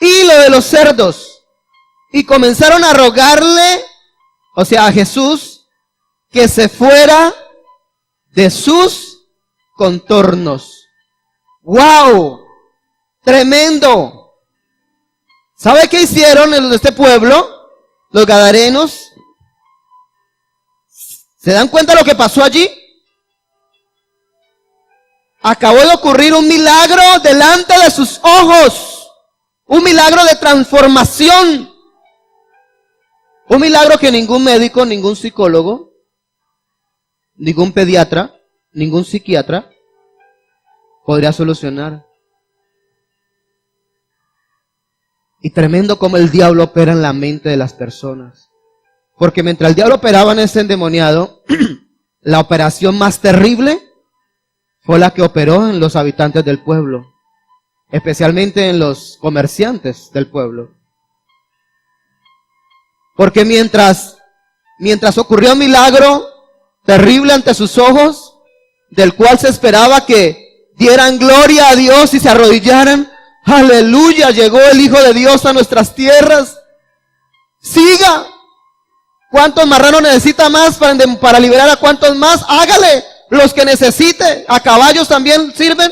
y lo de los cerdos. Y comenzaron a rogarle, o sea, a Jesús, que se fuera de sus contornos. ¡Wow! Tremendo. ¿Sabe qué hicieron en este pueblo? Los gadarenos. ¿Se dan cuenta de lo que pasó allí? Acabó de ocurrir un milagro delante de sus ojos. Un milagro de transformación. Un milagro que ningún médico, ningún psicólogo, ningún pediatra, ningún psiquiatra podría solucionar. Y tremendo como el diablo opera en la mente de las personas. Porque mientras el diablo operaba en ese endemoniado, la operación más terrible fue la que operó en los habitantes del pueblo, especialmente en los comerciantes del pueblo. Porque mientras ocurrió un milagro terrible ante sus ojos, del cual se esperaba que dieran gloria a Dios y se arrodillaran, aleluya, llegó el Hijo de Dios a nuestras tierras. Siga. ¿Cuántos marranos necesita más para liberar a cuántos más? Hágale. Los que necesite, a caballos también sirven.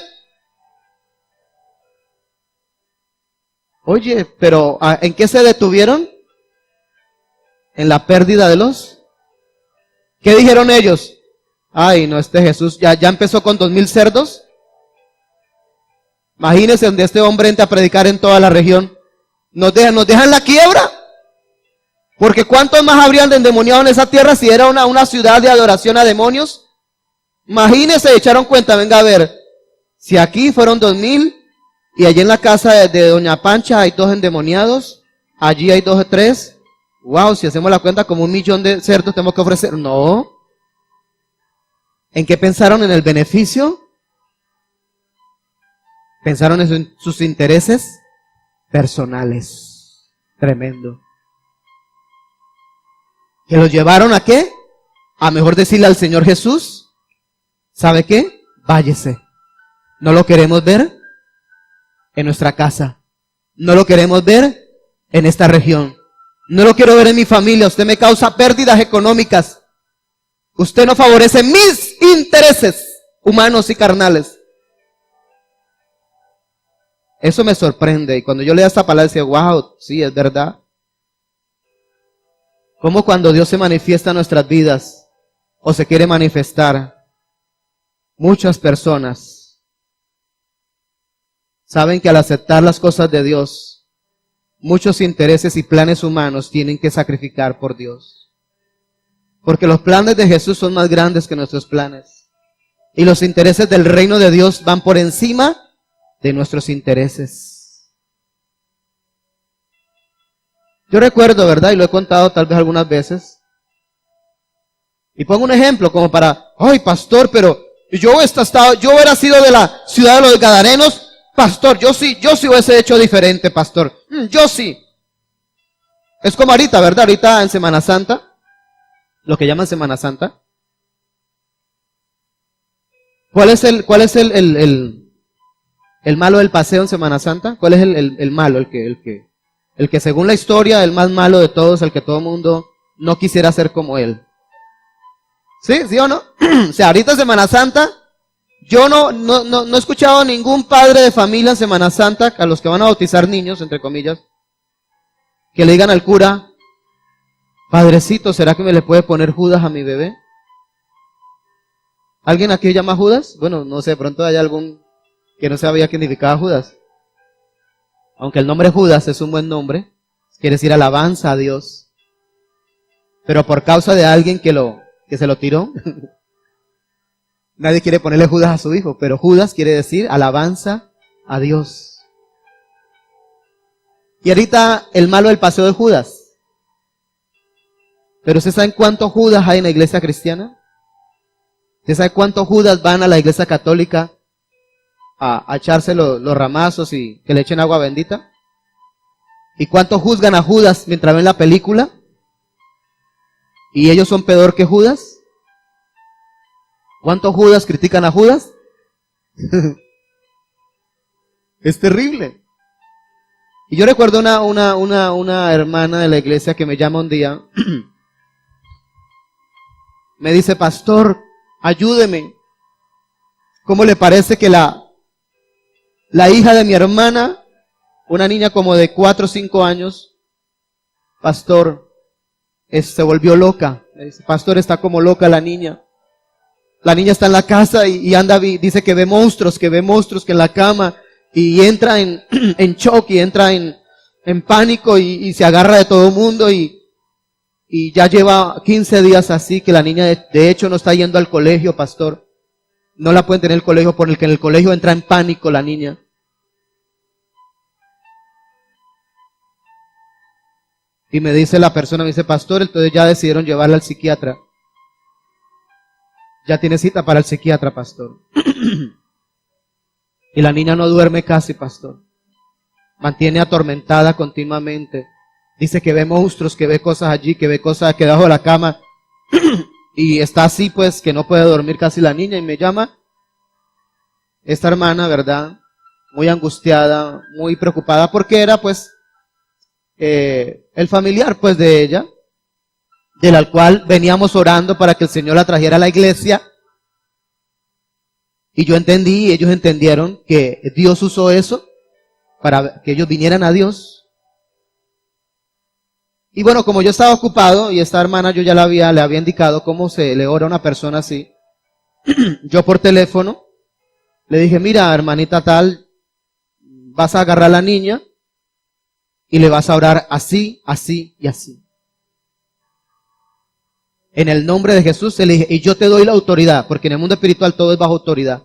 Oye, pero ¿en qué se detuvieron? En la pérdida de los. ¿Qué dijeron ellos? Ay, no, este Jesús ya empezó con 2,000 cerdos. Imagínense donde este hombre entra a predicar en toda la región. Nos dejan la quiebra. Porque ¿cuántos más habrían de endemoniado en esa tierra si era una ciudad de adoración a demonios? Imagínense, echaron cuenta, venga a ver, si aquí fueron 2,000 y allí en la casa de Doña Pancha hay 2 endemoniados, allí hay 2 o 3, wow, si hacemos la cuenta como 1,000,000 de cerdos tenemos que ofrecer, no. ¿En qué pensaron? ¿En el beneficio? Pensaron en sus intereses personales. Tremendo. ¿Que los llevaron a qué? A mejor decirle al Señor Jesús, ¿sabe qué? Váyese. No lo queremos ver en nuestra casa. No lo queremos ver en esta región. No lo quiero ver en mi familia. Usted me causa pérdidas económicas. Usted no favorece mis intereses humanos y carnales. Eso me sorprende. Y cuando yo leo esta palabra, decía, wow, sí, es verdad. Como cuando Dios se manifiesta en nuestras vidas, o se quiere manifestar, muchas personas saben que al aceptar las cosas de Dios, muchos intereses y planes humanos tienen que sacrificar por Dios. Porque los planes de Jesús son más grandes que nuestros planes. Y los intereses del reino de Dios van por encima de nuestros intereses. Yo recuerdo, ¿verdad? Y lo he contado tal vez algunas veces. Y pongo un ejemplo como para, ay, pastor, pero yo hubiera sido de la ciudad de los Gadarenos, pastor, yo sí hubiese hecho diferente, pastor. Yo sí. Es como ahorita, ¿verdad? Ahorita en Semana Santa, lo que llaman Semana Santa. ¿Cuál es el malo del paseo en Semana Santa? ¿Cuál es el malo? El que según la historia, el más malo de todos, el que todo el mundo no quisiera ser como él. ¿Sí? ¿Sí o no? O sea, ahorita en Semana Santa, yo no he escuchado a ningún padre de familia en Semana Santa, a los que van a bautizar niños, entre comillas, que le digan al cura, padrecito, ¿será que me le puede poner Judas a mi bebé? ¿Alguien aquí llama Judas? Bueno, no sé, de pronto hay algún que no sabía qué significaba Judas. Aunque el nombre Judas es un buen nombre, quiere decir alabanza a Dios. Pero por causa de alguien que se lo tiró, nadie quiere ponerle Judas a su hijo, pero Judas quiere decir alabanza a Dios. Y ahorita el malo del paseo de Judas. Pero ¿usted sabe cuántos Judas hay en la iglesia cristiana? ¿Usted sabe cuántos Judas van a la iglesia católica a echarse los ramazos y que le echen agua bendita? ¿Y cuántos juzgan a Judas mientras ven la película? ¿Y ellos son peor que Judas? ¿Cuántos Judas critican a Judas? Es terrible. Y yo recuerdo una hermana de la iglesia que me llama un día. Me dice, pastor, ayúdeme. ¿Cómo le parece que la hija de mi hermana, una niña como de 4 o 5 años, pastor, se volvió loca? Me dice, pastor, está como loca la niña. La niña está en la casa y anda, dice que ve monstruos que en la cama, y entra en shock y entra en pánico y se agarra de todo el mundo y ya lleva 15 días así, que la niña de hecho no está yendo al colegio, pastor. No la pueden tener en el colegio porque en el colegio entra en pánico la niña. Y me dice la persona, me dice, pastor, entonces ya decidieron llevarla al psiquiatra. Ya tiene cita para el psiquiatra, pastor. Y la niña no duerme casi, pastor. Mantiene atormentada continuamente. Dice que ve monstruos, que ve cosas allí, que ve cosas que debajo de la cama. Y está así, pues, que no puede dormir casi la niña. Y me llama esta hermana, ¿verdad? Muy angustiada, muy preocupada, porque era, pues, el familiar, pues, de ella, de la cual veníamos orando para que el Señor la trajera a la iglesia. Y yo entendí, y ellos entendieron que Dios usó eso para que ellos vinieran a Dios. Y bueno, como yo estaba ocupado, y esta hermana yo ya le había indicado cómo se le ora a una persona así, yo por teléfono le dije, mira, hermanita tal, vas a agarrar a la niña y le vas a orar así, así y así. En el nombre de Jesús se le dije, y yo te doy la autoridad, porque en el mundo espiritual todo es bajo autoridad.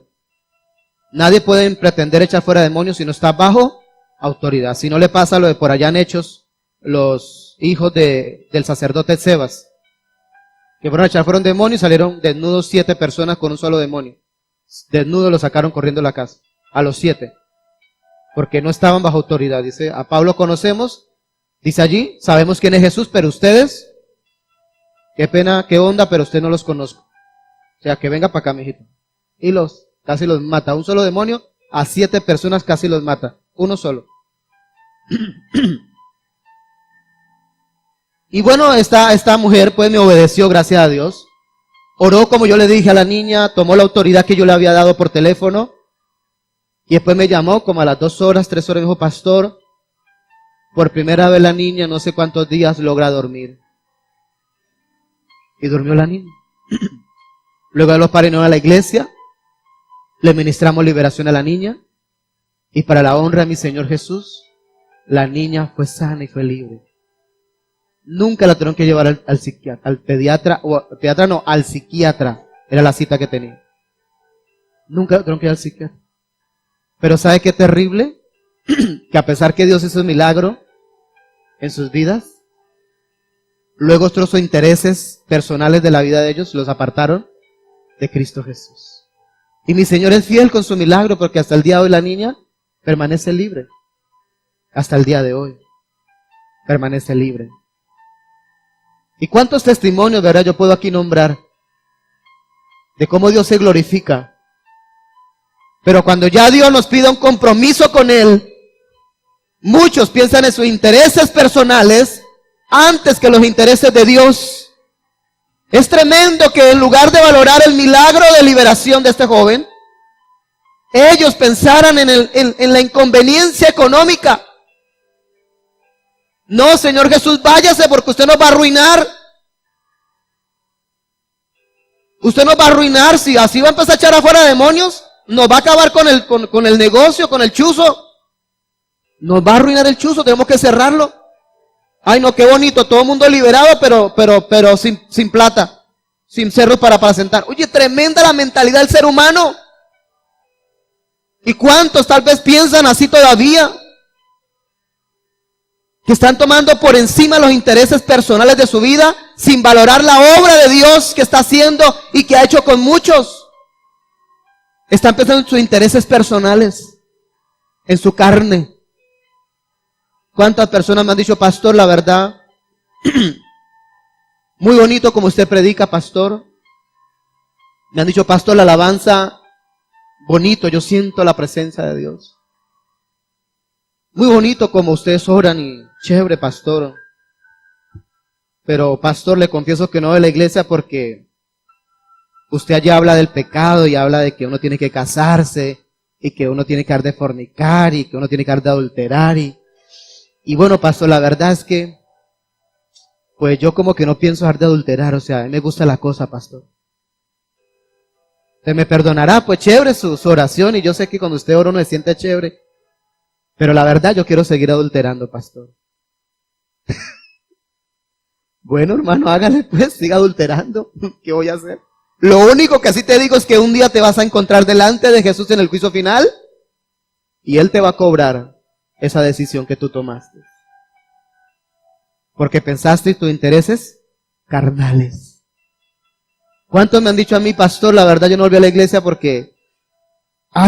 Nadie puede pretender echar fuera demonios si no está bajo autoridad. Si no le pasa lo de por allá en Hechos, los hijos del sacerdote Sebas, que fueron a echar fuera un demonio y salieron desnudos 7 personas con un solo demonio. Desnudos lo sacaron corriendo de la casa, a los 7, porque no estaban bajo autoridad. Dice, a Pablo conocemos, dice allí, sabemos quién es Jesús, pero ustedes, qué pena, qué onda, pero usted no los conozco. O sea, que venga para acá, mijito. Y casi los mata. Un solo demonio, a 7 personas casi los mata. Uno solo. Y bueno, esta mujer pues me obedeció, gracias a Dios. Oró como yo le dije a la niña, tomó la autoridad que yo le había dado por teléfono. Y después me llamó como a las 2 horas, 3 horas, me dijo, pastor, por primera vez la niña, no sé cuántos días logra dormir. Y durmió la niña. Luego los padres a la iglesia, le ministramos liberación a la niña, y para la honra de mi Señor Jesús, la niña fue sana y fue libre. Nunca la tuvieron que llevar al psiquiatra, al pediatra, al psiquiatra. Era la cita que tenía. Nunca la tuvieron que llevar al psiquiatra. Pero ¿sabe qué terrible? Que a pesar que Dios hizo un milagro en sus vidas, luego otros intereses personales de la vida de ellos los apartaron de Cristo Jesús. Y mi Señor es fiel con su milagro, porque hasta el día de hoy la niña permanece libre. Hasta el día de hoy permanece libre. ¿Y cuántos testimonios, verdad, yo puedo aquí nombrar de cómo Dios se glorifica? Pero cuando ya Dios nos pide un compromiso con Él, muchos piensan en sus intereses personales antes que los intereses de Dios. Es tremendo que en lugar de valorar el milagro de liberación de este joven, ellos pensaran en la inconveniencia económica. No, Señor Jesús, váyase porque usted nos va a arruinar. Usted nos va a arruinar. Si así va a empezar a echar afuera demonios, nos va a acabar con el negocio, con el chuzo. Nos va a arruinar el chuzo, tenemos que cerrarlo. Ay, no, qué bonito, todo el mundo liberado, pero sin plata, sin cerros para sentar. Oye, tremenda la mentalidad del ser humano. ¿Y cuántos tal vez piensan así todavía? Que están tomando por encima los intereses personales de su vida, sin valorar la obra de Dios que está haciendo y que ha hecho con muchos. Están pensando en sus intereses personales, en su carne. ¿Cuántas personas me han dicho, pastor, la verdad, muy bonito como usted predica, pastor? Me han dicho, pastor, la alabanza, bonito, yo siento la presencia de Dios. Muy bonito como ustedes oran y chévere, pastor. Pero, pastor, le confieso que no de la iglesia porque usted allá habla del pecado y habla de que uno tiene que casarse y que uno tiene que dejar de fornicar y que uno tiene que dejar de adulterar y bueno, pastor, la verdad es que pues yo como que no pienso dejar de adulterar, o sea, a mí me gusta la cosa, pastor. Usted me perdonará, pues chévere su oración y yo sé que cuando usted ora uno se siente chévere. Pero la verdad yo quiero seguir adulterando, pastor. Bueno, hermano, hágale pues, siga adulterando. ¿Qué voy a hacer? Lo único que así te digo es que un día te vas a encontrar delante de Jesús en el juicio final y Él te va a cobrar esa decisión que tú tomaste. Porque pensaste en tus intereses carnales. ¿Cuántos me han dicho a mí, pastor, la verdad yo no volví a la iglesia porque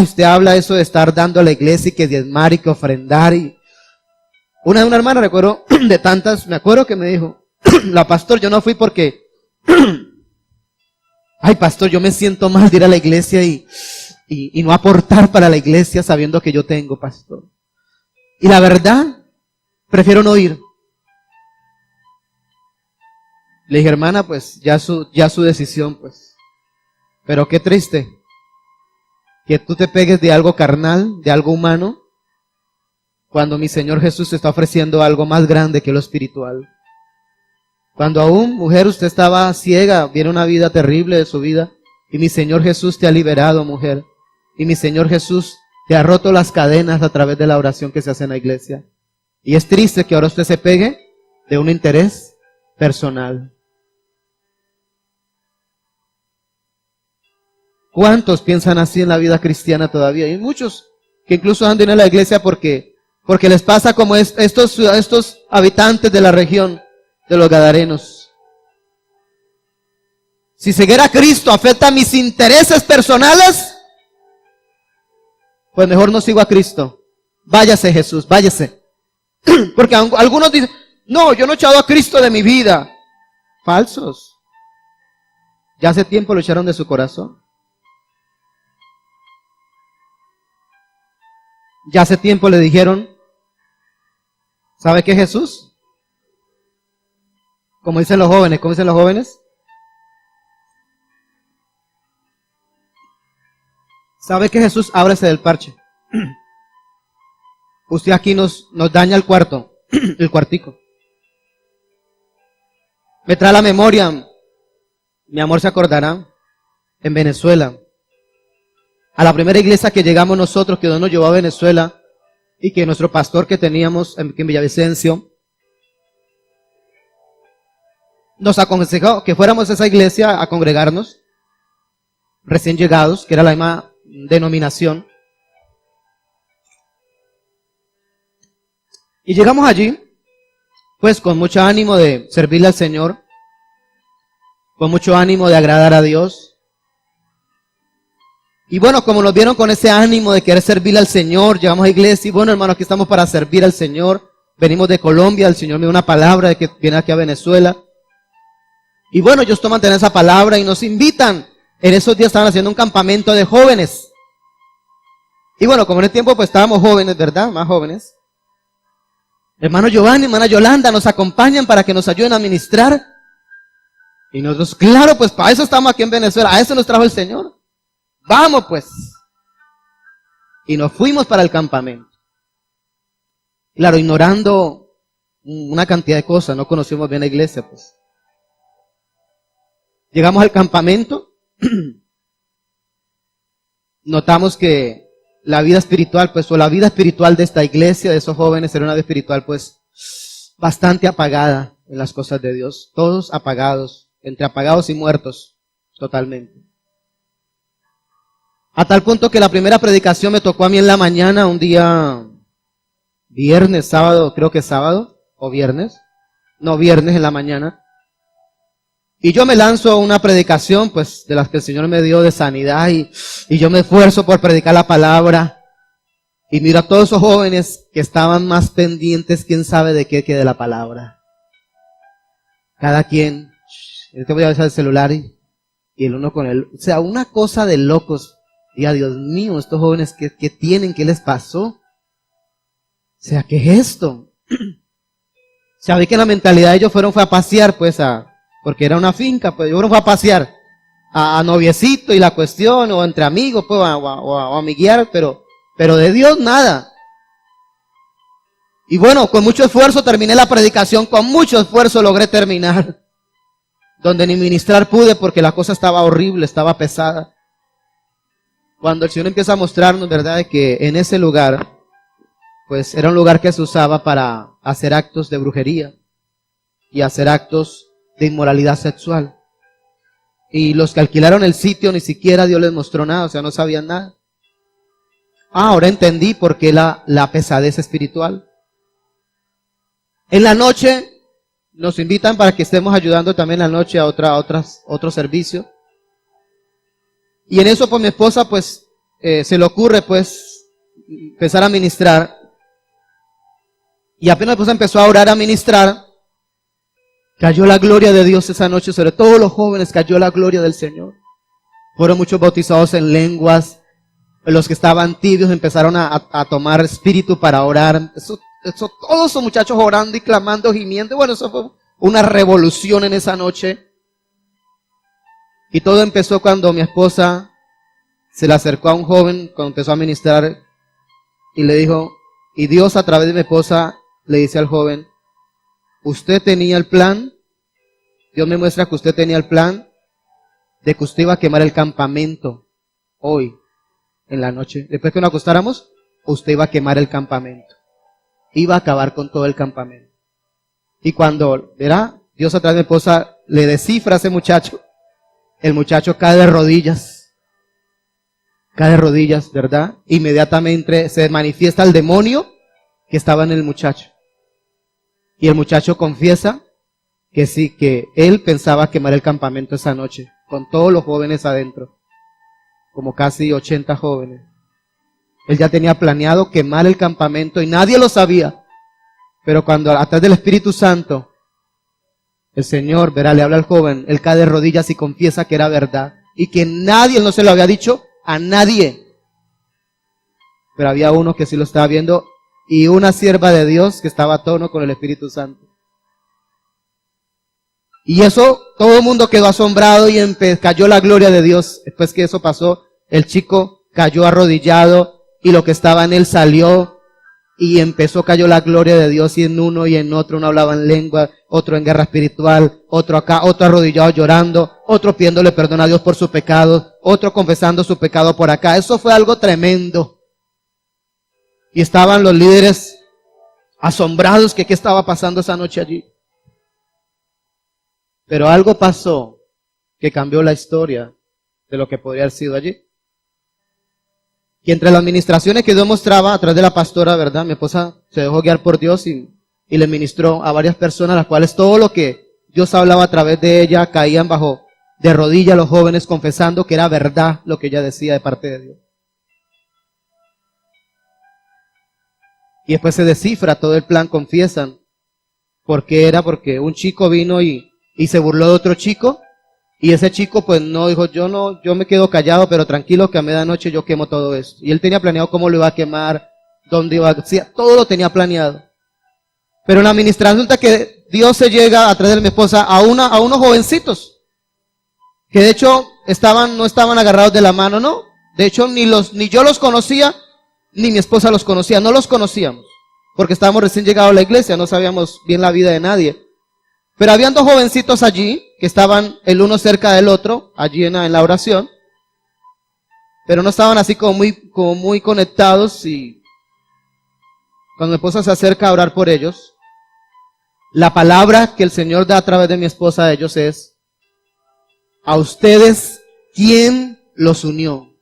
usted habla eso de estar dando a la iglesia y que diezmar y que ofrendar y una hermana, recuerdo de tantas, me acuerdo que me dijo, la pastor, yo no fui porque pastor, yo me siento mal de ir a la iglesia y no aportar para la iglesia sabiendo que yo tengo, pastor. Y la verdad, prefiero no ir. Le dije, hermana, pues ya su decisión, pues. Pero qué triste que tú te pegues de algo carnal, de algo humano, cuando mi Señor Jesús te está ofreciendo algo más grande que lo espiritual. Cuando aún, mujer, usted estaba ciega, viene una vida terrible de su vida, y mi Señor Jesús te ha liberado, mujer. Y mi Señor Jesús te ha roto las cadenas a través de la oración que se hace en la iglesia. Y es triste que ahora usted se pegue de un interés personal. ¿Cuántos piensan así en la vida cristiana todavía? Hay muchos que incluso han de ir a la iglesia porque les pasa como estos habitantes de la región de los Gadarenos. Si seguir a Cristo afecta mis intereses personales, pues mejor no sigo a Cristo. Váyase, Jesús, váyase. Porque algunos dicen, no, yo no he echado a Cristo de mi vida. Falsos. Ya hace tiempo lo echaron de su corazón. Ya hace tiempo le dijeron, ¿sabe qué, Jesús? Como dicen los jóvenes, ¿cómo dicen los jóvenes? ¿Sabe qué, Jesús? Ábrese del parche. Usted aquí nos daña el cuarto, el cuartico. Me trae a la memoria, mi amor se acordará, en Venezuela. A la primera iglesia que llegamos nosotros, que Dios nos llevó a Venezuela, y que nuestro pastor que teníamos en Villavicencio nos aconsejó que fuéramos a esa iglesia a congregarnos, recién llegados, que era la misma denominación. Y llegamos allí, pues con mucho ánimo de servirle al Señor, con mucho ánimo de agradar a Dios. Y bueno, como nos vieron con ese ánimo de querer servirle al Señor, llegamos a la iglesia y bueno, hermano, aquí estamos para servir al Señor. Venimos de Colombia, el Señor me dio una palabra de que viene aquí a Venezuela. Y bueno, ellos toman tener esa palabra y nos invitan. En esos días estaban haciendo un campamento de jóvenes. Y bueno, como en el tiempo pues estábamos jóvenes, ¿verdad? Más jóvenes. Hermano Giovanni, hermana Yolanda, nos acompañan para que nos ayuden a ministrar. Y nosotros, claro, pues para eso estamos aquí en Venezuela. A eso nos trajo el Señor. Vamos pues. Y nos fuimos para el campamento. Claro, ignorando una cantidad de cosas. No conocimos bien la iglesia, pues. Llegamos al campamento. Notamos que la vida espiritual, pues, o la vida espiritual de esta iglesia, de esos jóvenes, era una vida espiritual, pues, bastante apagada en las cosas de Dios. Todos apagados, entre apagados y muertos, totalmente. A tal punto que la primera predicación me tocó a mí en la mañana, un día viernes, sábado, creo que sábado, o viernes. No, viernes en la mañana. Y yo me lanzo a una predicación, pues, de las que el Señor me dio de sanidad y yo me esfuerzo por predicar la palabra. Y miro a todos esos jóvenes que estaban más pendientes, quién sabe de qué, que de la palabra. Cada quien, yo te voy a besar el celular y el uno con el, o sea, una cosa de locos. Y a Dios mío, estos jóvenes, ¿qué tienen? ¿Qué les pasó? O sea, ¿qué es esto? Sabí que la mentalidad de ellos fue a pasear, pues, porque era una finca, pues, yo fue a pasear a noviecito y la cuestión, o entre amigos, pues, o a amiguear, pero de Dios nada. Y bueno, con mucho esfuerzo terminé la predicación, con mucho esfuerzo logré terminar, donde ni ministrar pude porque la cosa estaba horrible, estaba pesada. Cuando el Señor empieza a mostrarnos, ¿verdad?, de que en ese lugar, pues era un lugar que se usaba para hacer actos de brujería y hacer actos de inmoralidad sexual. Y los que alquilaron el sitio ni siquiera Dios les mostró nada, o sea, no sabían nada. Ahora entendí por qué la pesadez espiritual. En la noche nos invitan para que estemos ayudando también en la noche a otro servicio. Y en eso, pues mi esposa, pues, se le ocurre, pues, empezar a ministrar. Y apenas pues empezó a orar, a ministrar, cayó la gloria de Dios esa noche, sobre todos los jóvenes cayó la gloria del Señor. Fueron muchos bautizados en lenguas, los que estaban tibios empezaron a tomar espíritu para orar. Todos esos muchachos orando y clamando, gimiendo. Bueno, eso fue una revolución en esa noche. Y todo empezó cuando mi esposa se le acercó a un joven, cuando empezó a ministrar, y le dijo, y Dios a través de mi esposa le dice al joven, usted tenía el plan, Dios me muestra que usted tenía el plan de que usted iba a quemar el campamento hoy, en la noche. Después que nos acostáramos, usted iba a quemar el campamento. Iba a acabar con todo el campamento. Y cuando, verá, Dios a través de mi esposa le descifra a ese muchacho, el muchacho cae de rodillas, ¿verdad? Inmediatamente se manifiesta el demonio que estaba en el muchacho. Y el muchacho confiesa que sí, que él pensaba quemar el campamento esa noche, con todos los jóvenes adentro, como casi 80 jóvenes. Él ya tenía planeado quemar el campamento y nadie lo sabía. Pero cuando a través del Espíritu Santo, el Señor, verá, le habla al joven, él cae de rodillas y confiesa que era verdad. Y que nadie, él no se lo había dicho a nadie. Pero había uno que sí lo estaba viendo y una sierva de Dios que estaba a tono con el Espíritu Santo. Y eso, todo el mundo quedó asombrado y cayó la gloria de Dios. Después que eso pasó, el chico cayó arrodillado y lo que estaba en él salió. Y cayó la gloria de Dios y en uno y en otro, uno hablaba en lengua, otro en guerra espiritual, otro acá, otro arrodillado llorando, otro pidiéndole perdón a Dios por sus pecados, otro confesando su pecado por acá. Eso fue algo tremendo. Y estaban los líderes asombrados que qué estaba pasando esa noche allí. Pero algo pasó que cambió la historia de lo que podría haber sido allí. Y entre las ministraciones que Dios mostraba a través de la pastora, ¿verdad? Mi esposa se dejó guiar por Dios y le ministró a varias personas, las cuales todo lo que Dios hablaba a través de ella caían bajo de rodillas los jóvenes confesando que era verdad lo que ella decía de parte de Dios. Y después se descifra todo el plan, confiesan. ¿Por qué era? Porque un chico vino y se burló de otro chico. Y ese chico pues no dijo, yo me quedo callado, pero tranquilo que a medianoche yo quemo todo esto. Y él tenía planeado cómo lo iba a quemar, dónde iba a... Sí, todo lo tenía planeado. Pero en la administración resulta que Dios se llega a través de mi esposa a unos jovencitos. Que de hecho no estaban agarrados de la mano, ¿no? De hecho ni yo los conocía, ni mi esposa los conocía, no los conocíamos. Porque estábamos recién llegados a la iglesia, no sabíamos bien la vida de nadie. Pero habían dos jovencitos allí, que estaban el uno cerca del otro, allí en la oración. Pero no estaban así como muy conectados, y cuando mi esposa se acerca a orar por ellos, la palabra que el Señor da a través de mi esposa a ellos es: a ustedes, ¿quién los unió?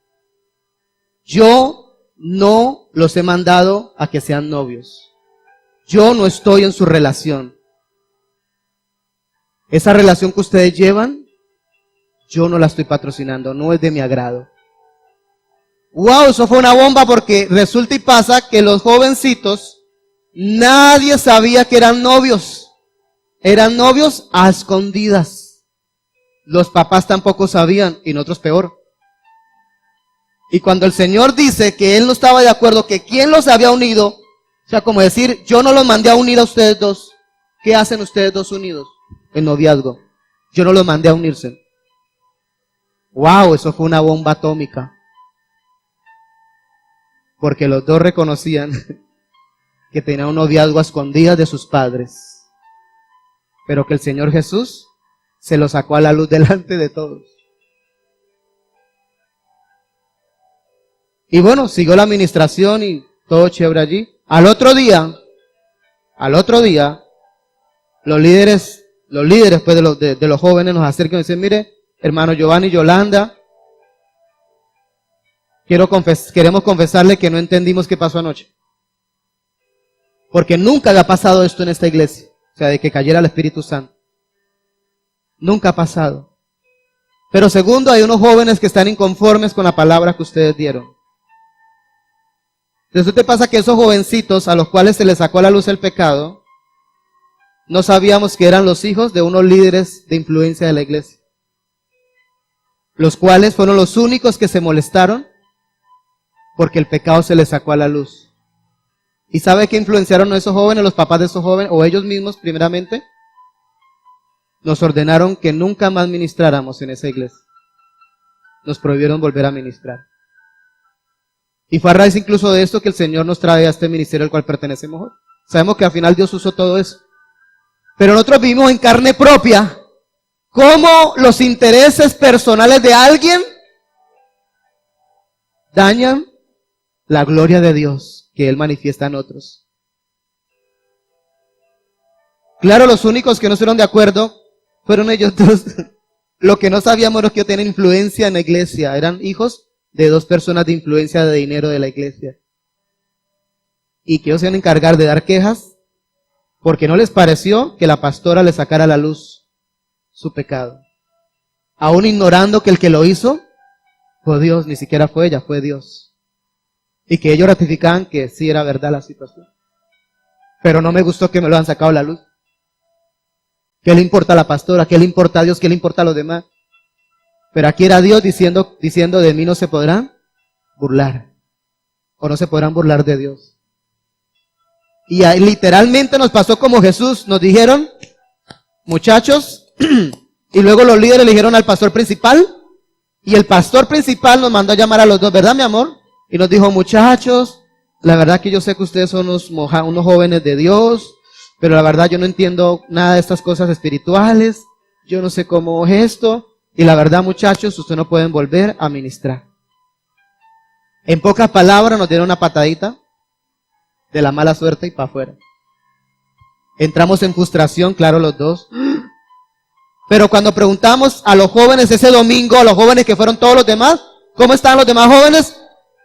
Yo no los he mandado a que sean novios. Yo no estoy en su relación. Esa relación que ustedes llevan, yo no la estoy patrocinando, no es de mi agrado. Wow, eso fue una bomba, porque resulta y pasa que los jovencitos, nadie sabía que eran novios. Eran novios a escondidas. Los papás tampoco sabían, y nosotros peor. Y cuando el Señor dice que Él no estaba de acuerdo, que quién los había unido, o sea, como decir, yo no los mandé a unir a ustedes dos. ¿Qué hacen ustedes dos unidos en noviazgo? Yo no los mandé a unirse. Wow, eso fue una bomba atómica. Porque los dos reconocían que tenían un noviazgo a escondidas de sus padres. Pero que el Señor Jesús se lo sacó a la luz delante de todos. Y bueno, siguió la administración y todo chévere allí. Al otro día, los líderes pues de los jóvenes nos acercan y dicen: mire, hermano Giovanni y Yolanda, queremos confesarle que no entendimos qué pasó anoche. Porque nunca había pasado esto en esta iglesia. O sea, de que cayera el Espíritu Santo. Nunca ha pasado. Pero segundo, hay unos jóvenes que están inconformes con la palabra que ustedes dieron. Entonces, ¿qué pasa? Que esos jovencitos a los cuales se les sacó a la luz el pecado, no sabíamos que eran los hijos de unos líderes de influencia de la iglesia. Los cuales fueron los únicos que se molestaron porque el pecado se les sacó a la luz. ¿Y sabe qué influenciaron a esos jóvenes, los papás de esos jóvenes, o ellos mismos primeramente? Nos ordenaron que nunca más ministráramos en esa iglesia. Nos prohibieron volver a ministrar. Y fue a raíz incluso de esto que el Señor nos trae a este ministerio al cual pertenecemos hoy. Sabemos que al final Dios usó todo eso. Pero nosotros vivimos en carne propia cómo los intereses personales de alguien dañan la gloria de Dios que Él manifiesta en otros. Claro, los únicos que no estuvieron de acuerdo fueron ellos dos. Lo que no sabíamos era que tenían influencia en la iglesia. Eran hijos de dos personas de influencia de dinero de la iglesia. Y que ellos se iban a encargar de dar quejas porque no les pareció que la pastora le sacara a la luz su pecado. Aún ignorando que el que lo hizo fue Dios, ni siquiera fue ella, fue Dios. Y que ellos ratificaban que sí era verdad la situación. Pero no me gustó que me lo han sacado a la luz. ¿Qué le importa a la pastora? ¿Qué le importa a Dios? ¿Qué le importa a los demás? Pero aquí era Dios diciendo, de mí no se podrán burlar. O no se podrán burlar de Dios. Y ahí literalmente nos pasó como Jesús. Nos dijeron, muchachos, y luego los líderes le dijeron al pastor principal, y el pastor principal nos mandó a llamar a los dos, ¿verdad, mi amor? Y nos dijo: muchachos, la verdad que yo sé que ustedes son unos jóvenes de Dios, pero la verdad yo no entiendo nada de estas cosas espirituales, yo no sé cómo es esto, y la verdad, muchachos, ustedes no pueden volver a ministrar. En pocas palabras nos dieron una patadita de la mala suerte y para afuera. Entramos en frustración, claro, los dos. Pero cuando preguntamos a los jóvenes ese domingo, a los jóvenes que fueron todos los demás, ¿cómo están los demás jóvenes?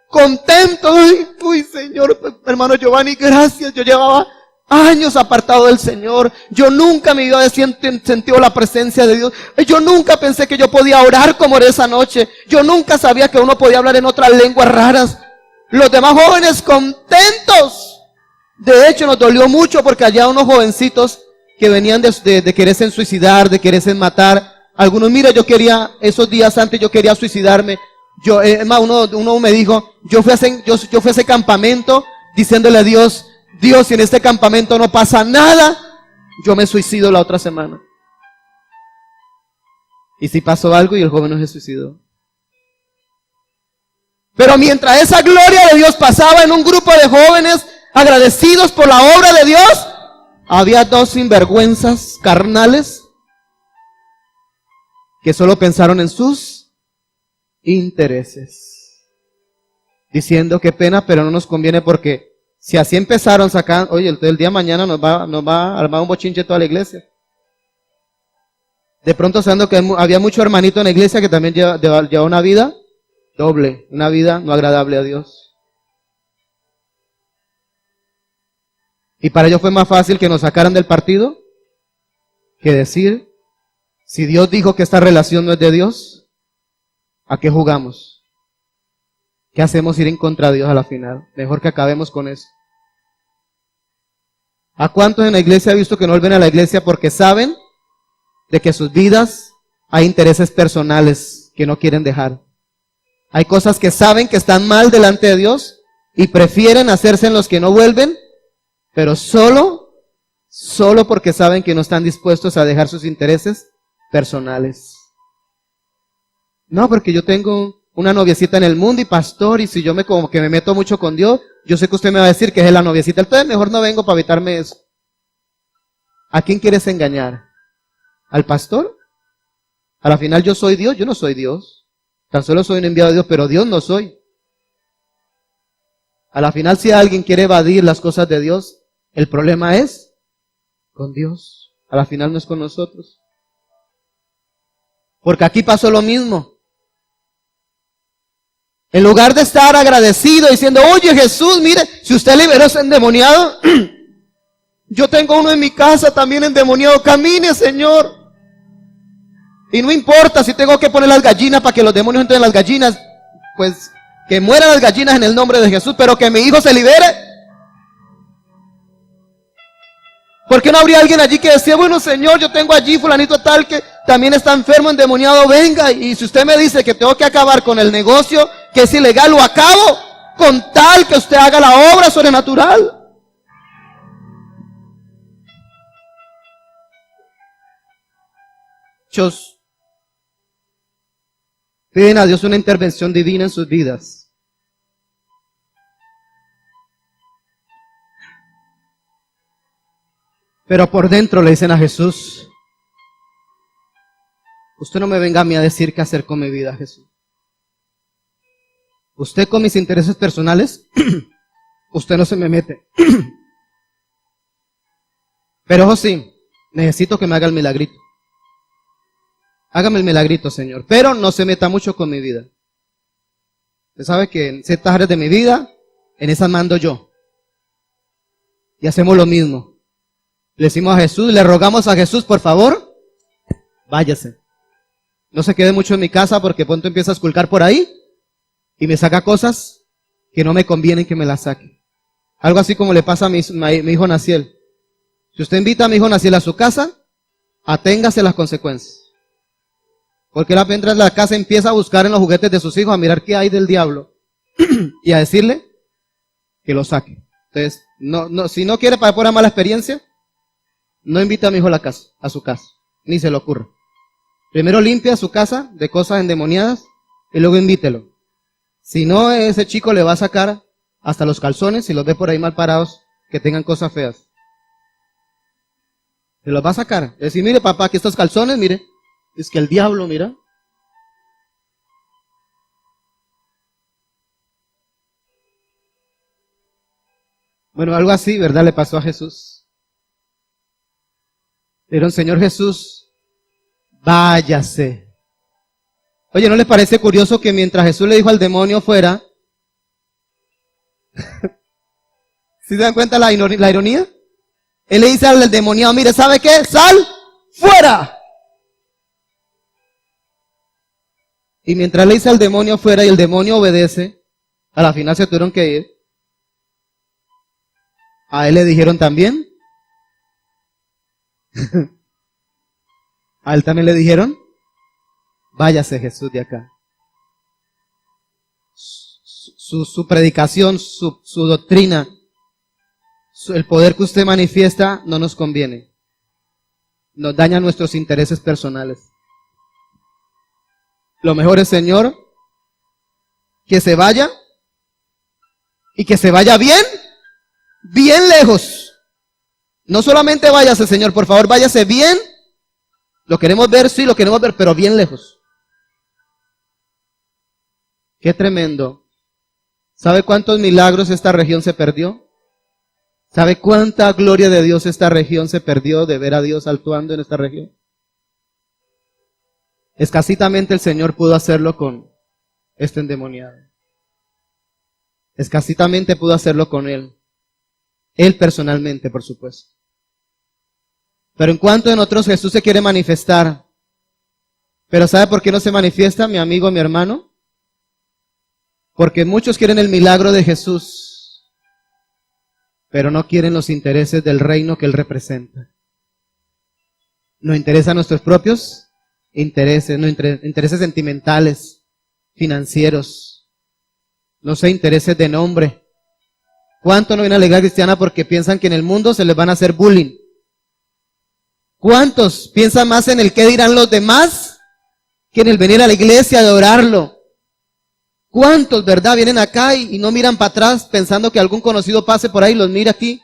Contentos. Uy, Señor, hermano Giovanni, gracias. Yo llevaba años apartado del Señor. Yo nunca me había sentido la presencia de Dios. Yo nunca pensé que yo podía orar como oré esa noche. Yo nunca sabía que uno podía hablar en otras lenguas raras. Los demás jóvenes contentos. De hecho, nos dolió mucho porque allá unos jovencitos que venían de quererse suicidar, de quererse matar. Algunos, mira, yo quería, esos días antes yo quería suicidarme. Uno me dijo, yo fui a ese campamento diciéndole a Dios, Dios, si en este campamento no pasa nada, yo me suicido la otra semana. Y si pasó algo y el joven no se suicidó. Pero mientras esa gloria de Dios pasaba en un grupo de jóvenes agradecidos por la obra de Dios, había dos sinvergüenzas carnales que solo pensaron en sus intereses, diciendo qué pena, pero no nos conviene porque si así empezaron sacando, oye, el día de mañana nos va a armar un bochinche toda la iglesia. De pronto sabiendo que había mucho hermanito en la iglesia que también llevaba una vida doble, una vida no agradable a Dios. Y para ellos fue más fácil que nos sacaran del partido que decir, si Dios dijo que esta relación no es de Dios, ¿a qué jugamos? ¿Qué hacemos ir en contra de Dios a la final? Mejor que acabemos con eso. ¿A cuántos en la iglesia ha visto que no vuelven a la iglesia porque saben de que sus vidas hay intereses personales que no quieren dejar? Hay cosas que saben que están mal delante de Dios y prefieren hacerse en los que no vuelven, pero solo porque saben que no están dispuestos a dejar sus intereses personales. No, porque yo tengo una noviecita en el mundo y pastor, y si yo como que me meto mucho con Dios, yo sé que usted me va a decir que es la noviecita, entonces mejor no vengo para evitarme eso. ¿A quién quieres engañar? ¿Al pastor? A la final yo soy Dios, yo no soy Dios. Tan solo soy un enviado de Dios, pero Dios no soy. A la final si alguien quiere evadir las cosas de Dios, el problema es con Dios. A la final no es con nosotros. Porque aquí pasó lo mismo. En lugar de estar agradecido diciendo, oye Jesús, mire, si usted liberó a ese endemoniado, yo tengo uno en mi casa también endemoniado, camine Señor. Y no importa si tengo que poner las gallinas para que los demonios entren en las gallinas, pues que mueran las gallinas en el nombre de Jesús, pero que mi hijo se libere. ¿Por qué no habría alguien allí que decía, bueno Señor, yo tengo allí fulanito tal que también está enfermo, endemoniado, venga, y si usted me dice que tengo que acabar con el negocio, que es ilegal, lo acabo, con tal que usted haga la obra sobrenatural? Muchos piden a Dios una intervención divina en sus vidas. Pero por dentro le dicen a Jesús, usted no me venga a mí a decir qué hacer con mi vida, Jesús. Usted con mis intereses personales, usted no se me mete. Pero ojo sí, necesito que me haga el milagrito. Hágame el milagrito, Señor, pero no se meta mucho con mi vida. Usted sabe que en ciertas áreas de mi vida, en esas mando yo. Y hacemos lo mismo. Le decimos a Jesús, le rogamos a Jesús, por favor, váyase. No se quede mucho en mi casa porque pronto empieza a esculcar por ahí y me saca cosas que no me convienen que me las saque. Algo así como le pasa a mi hijo Naciel. Si usted invita a mi hijo Naciel a su casa, aténgase las consecuencias. Porque él entra en la casa y empieza a buscar en los juguetes de sus hijos, a mirar qué hay del diablo y a decirle que lo saque. Entonces, si no quiere para una mala experiencia, no invite a mi hijo a su casa, ni se le ocurra. Primero limpia su casa de cosas endemoniadas y luego invítelo. Si no, ese chico le va a sacar hasta los calzones, si los ve por ahí mal parados, que tengan cosas feas. Se los va a sacar. Decir, mire papá, aquí estos calzones, mire, es que el diablo, mira. Bueno, algo así, ¿verdad? Le pasó a Jesús. Dijeron, Señor Jesús, váyase. Oye, ¿no les parece curioso que mientras Jesús le dijo al demonio fuera, ¿sí se dan cuenta la ironía? Él le dice al demoniado, mire, ¿sabe qué? ¡Sal fuera! Y mientras le dice al demonio fuera y el demonio obedece, a la final se tuvieron que ir. A él le dijeron también. A él también le dijeron, váyase Jesús de acá. Su predicación, su doctrina, el poder que usted manifiesta no nos conviene. Nos daña nuestros intereses personales. Lo mejor es, Señor, que se vaya y que se vaya bien, bien lejos. No solamente váyase, Señor, por favor, váyase bien. Lo queremos ver, sí, lo queremos ver, pero bien lejos. Qué tremendo. ¿Sabe cuántos milagros esta región se perdió? ¿Sabe cuánta gloria de Dios esta región se perdió de ver a Dios actuando en esta región? Escasitamente el Señor pudo hacerlo con este endemoniado. Escasitamente pudo hacerlo con él. Él personalmente, por supuesto. Pero en cuanto en otros Jesús se quiere manifestar. Pero ¿sabe por qué no se manifiesta, mi amigo, mi hermano? Porque muchos quieren el milagro de Jesús, pero no quieren los intereses del reino que Él representa. Nos interesan nuestros propios intereses, no intereses sentimentales, financieros, no sé, intereses de nombre. ¿Cuánto no viene a la iglesia cristiana porque piensan que en el mundo se les van a hacer bullying? ¿Cuántos piensan más en el qué dirán los demás que en el venir a la iglesia a adorarlo? ¿Cuántos, verdad, vienen acá y no miran para atrás pensando que algún conocido pase por ahí y los mira aquí?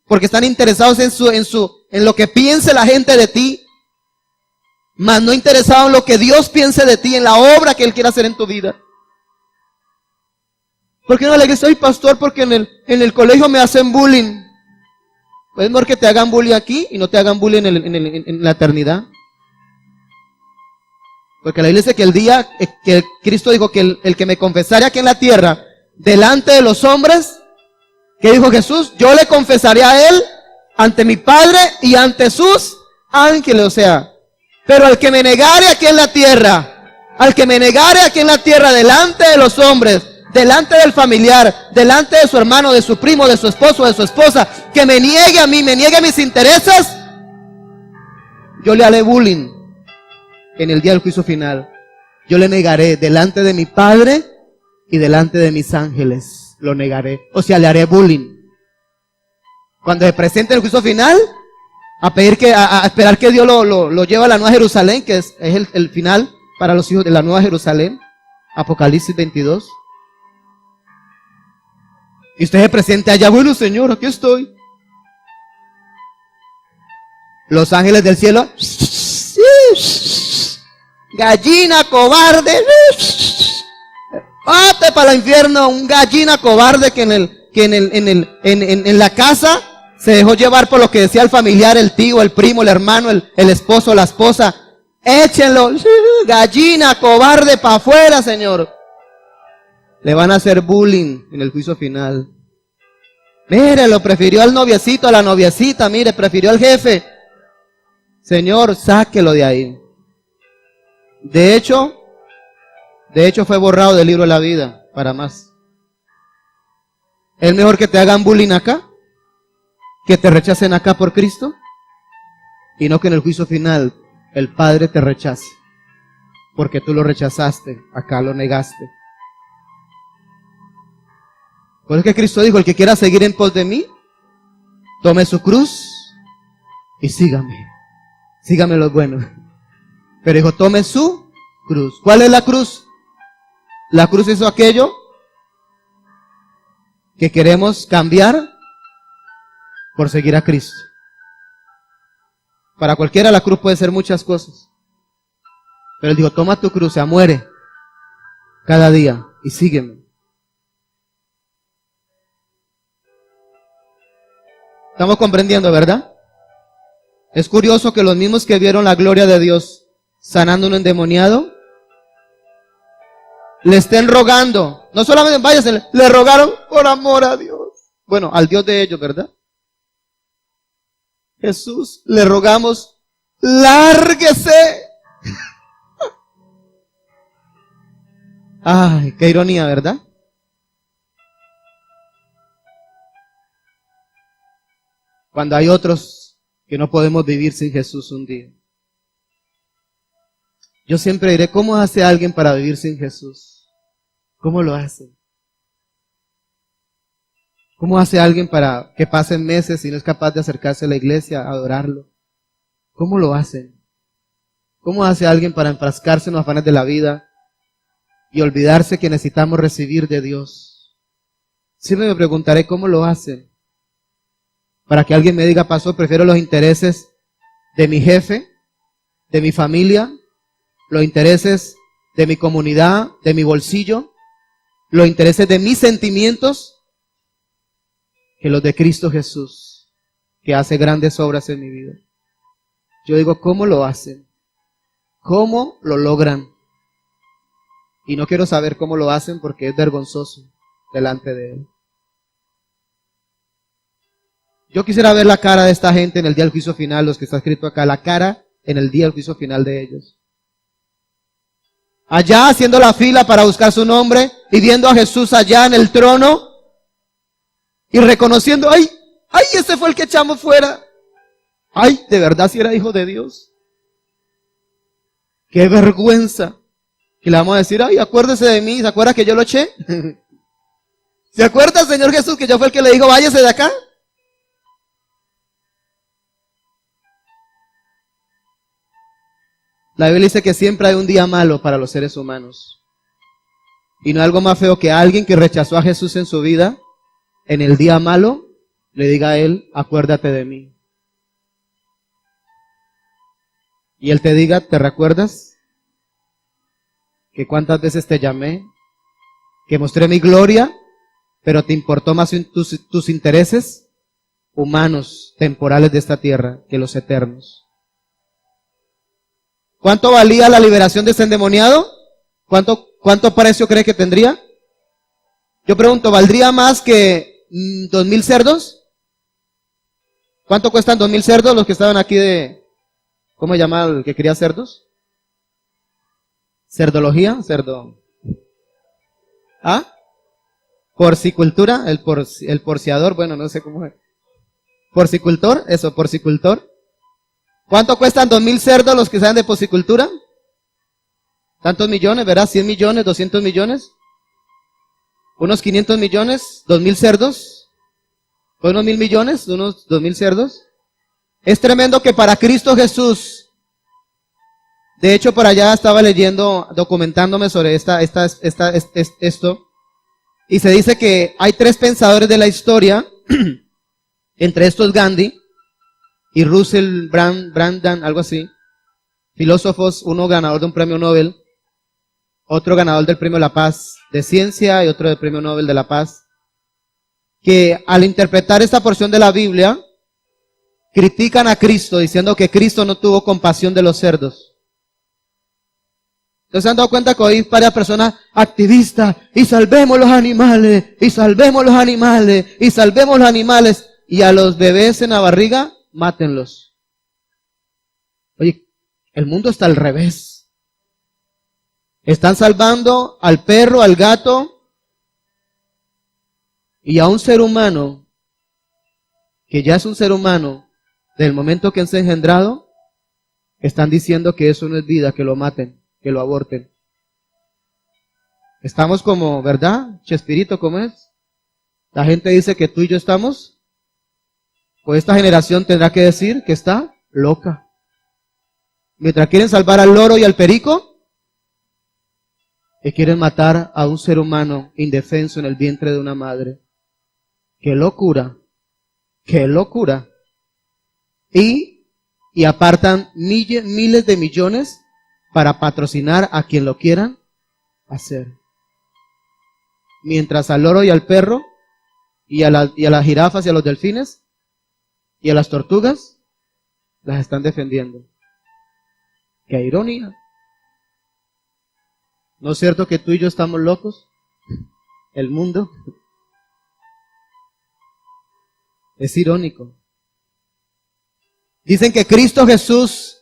Porque están interesados en lo que piense la gente de ti, mas no interesados en lo que Dios piense de ti, en la obra que Él quiere hacer en tu vida. ¿Por qué no le dices, soy pastor porque en el colegio me hacen bullying? Pues es mejor que te hagan bullying aquí y no te hagan bullying en la eternidad. Porque la Biblia dice que el día que Cristo dijo que el que me confesare aquí en la tierra, delante de los hombres, ¿qué dijo Jesús? Yo le confesaré a Él ante mi Padre y ante sus ángeles, o sea. Pero al que me negare aquí en la tierra, al que me negare aquí en la tierra delante de los hombres, delante del familiar, delante de su hermano, de su primo, de su esposo, de su esposa, que me niegue a mí, me niegue a mis intereses, yo le haré bullying en el día del juicio final. Yo le negaré delante de mi Padre y delante de mis ángeles. Lo negaré. O sea, le haré bullying. Cuando se presente el juicio final, a esperar que Dios lo lleve a la Nueva Jerusalén, que es el final para los hijos de la Nueva Jerusalén. Apocalipsis 22. Y usted se presente allá, bueno, Señor, aquí estoy. Los ángeles del cielo, gallina cobarde, vete para el infierno, un gallina cobarde que en la casa se dejó llevar por lo que decía el familiar, el tío, el primo, el hermano, el esposo, la esposa. Échenlo, gallina cobarde, para afuera, Señor. Le van a hacer bullying en el juicio final. Mire, lo prefirió al noviecito, a la noviecita, mire, prefirió al jefe. Señor, sáquelo de ahí. De hecho fue borrado del libro de la vida, para más. ¿Es mejor que te hagan bullying acá? ¿Que te rechacen acá por Cristo? Y no que en el juicio final el Padre te rechace. Porque tú lo rechazaste, acá lo negaste. Por eso que Cristo dijo, el que quiera seguir en pos de mí, tome su cruz y sígame. Sígame lo bueno. Pero dijo, tome su cruz. ¿Cuál es la cruz? La cruz es aquello que queremos cambiar por seguir a Cristo. Para cualquiera la cruz puede ser muchas cosas. Pero él dijo, toma tu cruz, se muere cada día y sígueme. Estamos comprendiendo, ¿verdad? Es curioso que los mismos que vieron la gloria de Dios sanando a un endemoniado, le estén rogando. No solamente váyase, le rogaron por amor a Dios. Bueno, al Dios de ellos, ¿verdad? Jesús, le rogamos, lárguese. Ay, qué ironía, ¿verdad? Cuando hay otros que no podemos vivir sin Jesús un día. Yo siempre diré, ¿cómo hace alguien para vivir sin Jesús? ¿Cómo lo hace? ¿Cómo hace alguien para que pasen meses y no es capaz de acercarse a la iglesia a adorarlo? ¿Cómo lo hacen? ¿Cómo hace alguien para enfrascarse en los afanes de la vida y olvidarse que necesitamos recibir de Dios? Siempre me preguntaré cómo lo hacen. Para que alguien me diga, pastor, prefiero los intereses de mi jefe, de mi familia, los intereses de mi comunidad, de mi bolsillo, los intereses de mis sentimientos, que los de Cristo Jesús, que hace grandes obras en mi vida. Yo digo, ¿cómo lo hacen? ¿Cómo lo logran? Y no quiero saber cómo lo hacen porque es vergonzoso delante de Él. Yo quisiera ver la cara de esta gente en el día del juicio final, los que está escrito acá, la cara en el día del juicio final de ellos. Allá haciendo la fila para buscar su nombre y viendo a Jesús allá en el trono y reconociendo, ay, ese fue el que echamos fuera. Ay, de verdad si era hijo de Dios. Qué vergüenza. Y le vamos a decir, ay, acuérdese de mí, ¿se acuerda que yo lo eché? ¿Se acuerda, Señor Jesús, que yo fue el que le dijo, váyase de acá? La Biblia dice que siempre hay un día malo para los seres humanos. Y no hay algo más feo que alguien que rechazó a Jesús en su vida, en el día malo, le diga a él, acuérdate de mí. Y él te diga, ¿te recuerdas? Que cuántas veces te llamé, que mostré mi gloria, pero te importó más tus intereses humanos, temporales de esta tierra, que los eternos. ¿Cuánto valía la liberación de este endemoniado? ¿Cuánto precio cree que tendría? Yo pregunto, ¿valdría más que 2,000 cerdos? ¿Cuánto cuestan 2,000 cerdos los que estaban aquí de, ¿cómo se llama el que quería cerdos? ¿Cerdología? ¿Ah? ¿Porcicultura? El porciador, bueno, no sé cómo es. ¿Porcicultor? Eso, porcicultor. ¿Cuánto cuestan 2,000 cerdos los que saben de porcicultura? Tantos millones, ¿verdad? 100 millones, 200 millones. Unos 500 millones, 2,000 cerdos. Unos 1,000 millones, unos 2,000 cerdos. Es tremendo que para Cristo Jesús, de hecho por allá estaba leyendo, documentándome sobre esto, y se dice que hay 3 pensadores de la historia, entre estos Gandhi y Russell Brandon, algo así, filósofos, uno ganador de un premio Nobel, otro ganador del premio La Paz de Ciencia y otro del premio Nobel de la Paz, que al interpretar esta porción de la Biblia, critican a Cristo diciendo que Cristo no tuvo compasión de los cerdos. Entonces se han dado cuenta que hoy varias personas activistas, y salvemos los animales, y salvemos los animales, y salvemos los animales, y a los bebés en la barriga, mátenlos. Oye, el mundo está al revés. Están salvando al perro, al gato y a un ser humano que ya es un ser humano del momento que se ha engendrado. Están diciendo que eso no es vida, que lo maten, que lo aborten. Estamos como, ¿verdad? Chespirito, ¿cómo es? La gente dice que tú y yo estamos. Pues esta generación tendrá que decir que está loca. Mientras quieren salvar al loro y al perico, y quieren matar a un ser humano indefenso en el vientre de una madre. ¡Qué locura! ¡Qué locura! Y apartan miles de millones para patrocinar a quien lo quieran hacer. Mientras al loro y al perro, y a las jirafas y a los delfines, Y a las tortugas las están defendiendo. ¡Qué ironía! ¿No es cierto que tú y yo estamos locos? El mundo. Es irónico. Dicen que Cristo Jesús,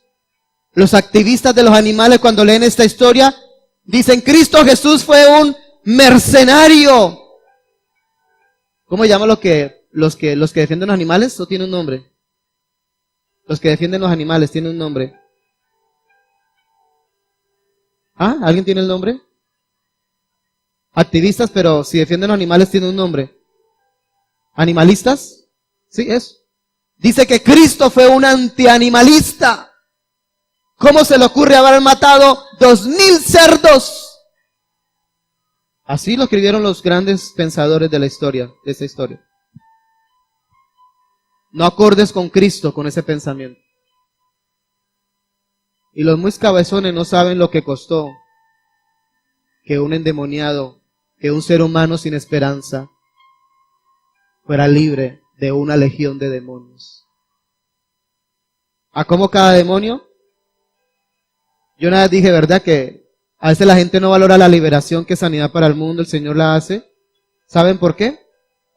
los activistas de los animales cuando leen esta historia, dicen Cristo Jesús fue un mercenario. ¿Cómo llaman los que defienden los animales? ¿O tiene un nombre? Los que defienden los animales tienen un nombre. ¿Ah? ¿Alguien tiene el nombre? Activistas, pero si defienden los animales tienen un nombre. ¿Animalistas? Sí, eso. Dice que Cristo fue un antianimalista. ¿Cómo se le ocurre haber matado 2,000 cerdos? Así lo escribieron los grandes pensadores de la historia, de esa historia. No acordes con Cristo con ese pensamiento. Y los muy cabezones no saben lo que costó que un endemoniado, que un ser humano sin esperanza fuera libre de una legión de demonios. ¿A cómo cada demonio? Yo una vez dije, ¿verdad? Que a veces la gente no valora la liberación que es sanidad para el mundo, el Señor la hace. ¿Saben por qué?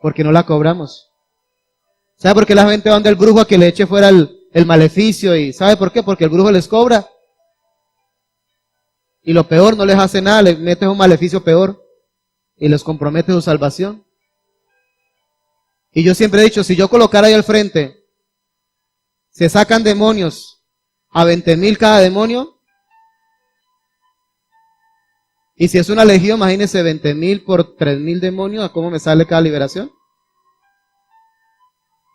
Porque no la cobramos. ¿Sabe por qué la gente va donde el brujo a que le eche fuera el maleficio? ¿Y sabe por qué? Porque el brujo les cobra. Y lo peor, no les hace nada, les mete un maleficio peor y les compromete su salvación. Y yo siempre he dicho, si yo colocara ahí al frente, se sacan demonios a 20,000 cada demonio, y si es una legión, imagínense 20,000 por 3,000 demonios, ¿a cómo me sale cada liberación?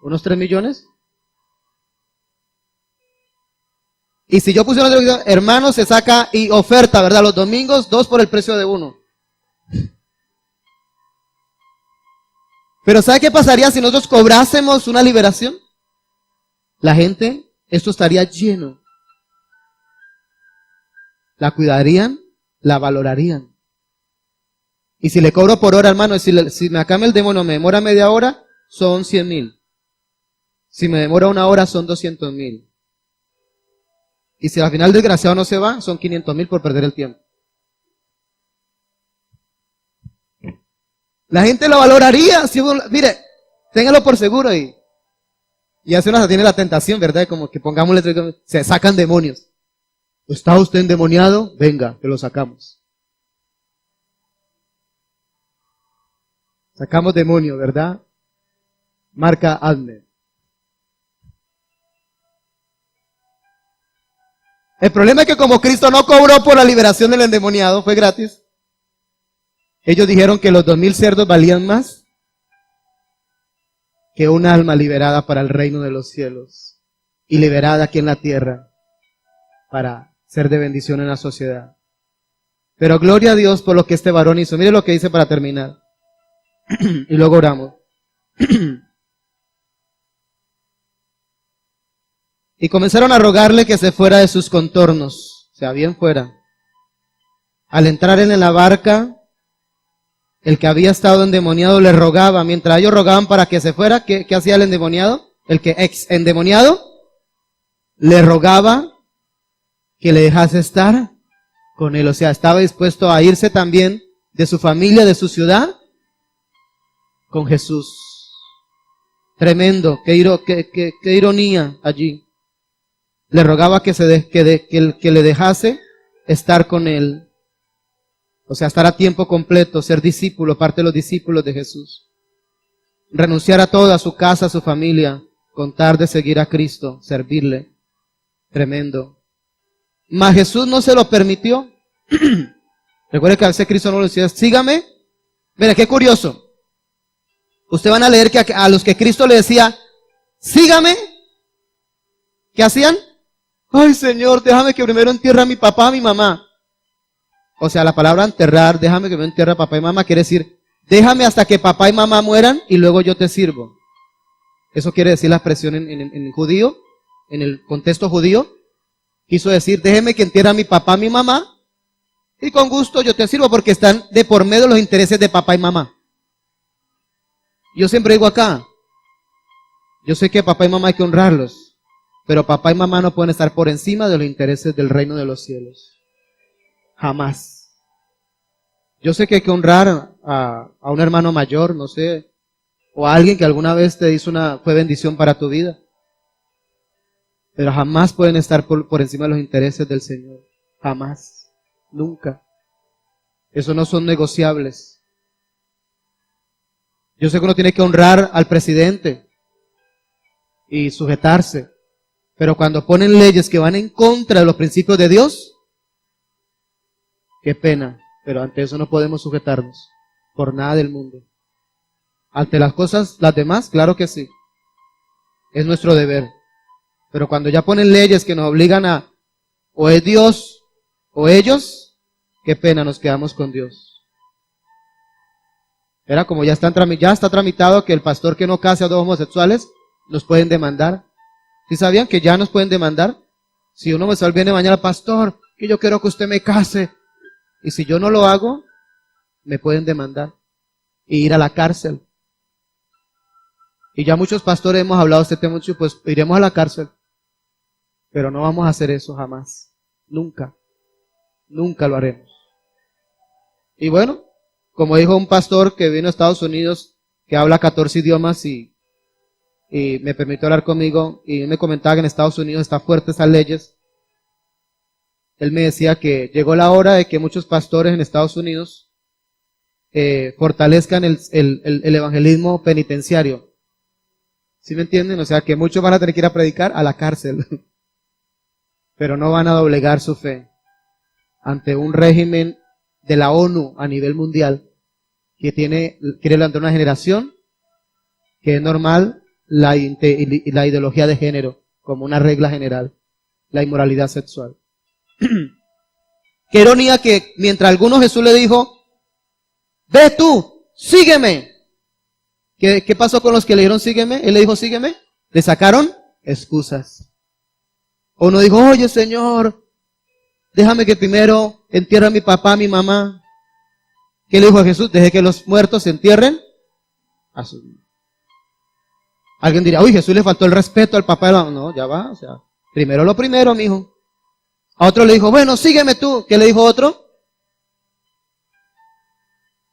¿Unos 3 millones? Y si yo pusiera hermanos, se saca y oferta, ¿verdad? Los domingos, 2 por el precio de 1. Pero ¿sabe qué pasaría si nosotros cobrásemos una liberación? La gente, esto estaría lleno. La cuidarían, la valorarían. Y si le cobro por hora, hermano, si me acame el demonio, me demora media hora, son 100,000. Si me demora una hora, son 200,000. Y si al final desgraciado no se va, son 500,000 por perder el tiempo. La gente lo valoraría. Si uno, mire, téngalo por seguro y hace uno tiene la tentación, ¿verdad? Como que pongámosle, se sacan demonios. ¿Está usted endemoniado? Venga, que lo sacamos. Sacamos demonio, ¿verdad? Marca Adme. El problema es que como Cristo no cobró por la liberación del endemoniado, fue gratis. Ellos dijeron que los 2,000 cerdos valían más que un alma liberada para el reino de los cielos y liberada aquí en la tierra para ser de bendición en la sociedad. Pero gloria a Dios por lo que este varón hizo. Mire lo que dice para terminar. Y luego oramos. Y comenzaron a rogarle que se fuera de sus contornos, o sea, bien fuera. Al entrar en la barca, el que había estado endemoniado le rogaba, mientras ellos rogaban para que se fuera, ¿qué hacía el endemoniado? El que ex endemoniado le rogaba que le dejase estar con él, o sea, estaba dispuesto a irse también de su familia, de su ciudad, con Jesús. Tremendo, qué ironía allí. Le rogaba que le dejase estar con él. O sea, estar a tiempo completo, ser discípulo, parte de los discípulos de Jesús. Renunciar a todo, a su casa, a su familia, contar de seguir a Cristo, servirle. Tremendo. Mas Jesús no se lo permitió. Recuerde que a veces Cristo no le decía, sígame. Mira, qué curioso. Ustedes van a leer que a los que Cristo le decía, sígame, ¿qué hacían? Ay, Señor, déjame que primero entierre a mi papá, a mi mamá. O sea, la palabra enterrar, déjame que me entierre a papá y mamá, quiere decir, déjame hasta que papá y mamá mueran y luego yo te sirvo. Eso quiere decir la expresión en judío, en el contexto judío. Quiso decir, déjeme que entierre a mi papá, a mi mamá, y con gusto yo te sirvo, porque están de por medio los intereses de papá y mamá. Yo siempre digo acá, Yo sé que papá y mamá hay que honrarlos, pero papá y mamá no pueden estar por encima de los intereses del reino de los cielos. Jamás. Yo sé que hay que honrar a un hermano mayor, no sé, o a alguien que alguna vez te hizo fue bendición para tu vida. Pero jamás pueden estar por encima de los intereses del Señor. Jamás. Nunca. Eso no son negociables. Yo sé que uno tiene que honrar al presidente y sujetarse. Pero cuando ponen leyes que van en contra de los principios de Dios, qué pena. Pero ante eso no podemos sujetarnos. Por nada del mundo. Ante las cosas, las demás, claro que sí. Es nuestro deber. Pero cuando ya ponen leyes que nos obligan a, o es Dios, o ellos, qué pena, nos quedamos con Dios. Era como ya está tramitado que el pastor que no case a dos homosexuales, nos pueden demandar. ¿Sí sabían que ya nos pueden demandar? Si un homosexual viene mañana, pastor, que yo quiero que usted me case, y si yo no lo hago, me pueden demandar, y ir a la cárcel. Y ya muchos pastores hemos hablado de este tema, pues iremos a la cárcel. Pero no vamos a hacer eso jamás. Nunca. Nunca lo haremos. Y bueno, como dijo un pastor que vino a Estados Unidos, que habla 14 idiomas y me permitió hablar conmigo, y me comentaba que en Estados Unidos está fuerte esas leyes. Él me decía que llegó la hora de que muchos pastores en Estados Unidos fortalezcan el evangelismo penitenciario. ¿Sí me entienden? O sea, que muchos van a tener que ir a predicar a la cárcel. Pero no van a doblegar su fe ante un régimen de la ONU a nivel mundial que quiere levantar una generación que es normal la ideología de género como una regla general, la inmoralidad sexual. Qué ironía que mientras algunos Jesús le dijo, ve tú, sígueme. ¿Qué pasó con los que le dijeron sígueme? Él le dijo sígueme. Le sacaron excusas. O uno dijo, oye Señor, déjame que primero entierre a mi papá, a mi mamá. ¿Qué le dijo a Jesús? Deje que los muertos se entierren a sus. Alguien dirá, uy, Jesús le faltó el respeto al papá. No, ya va, o sea, primero lo primero, mijo. A otro le dijo, bueno, sígueme tú. ¿Qué le dijo otro?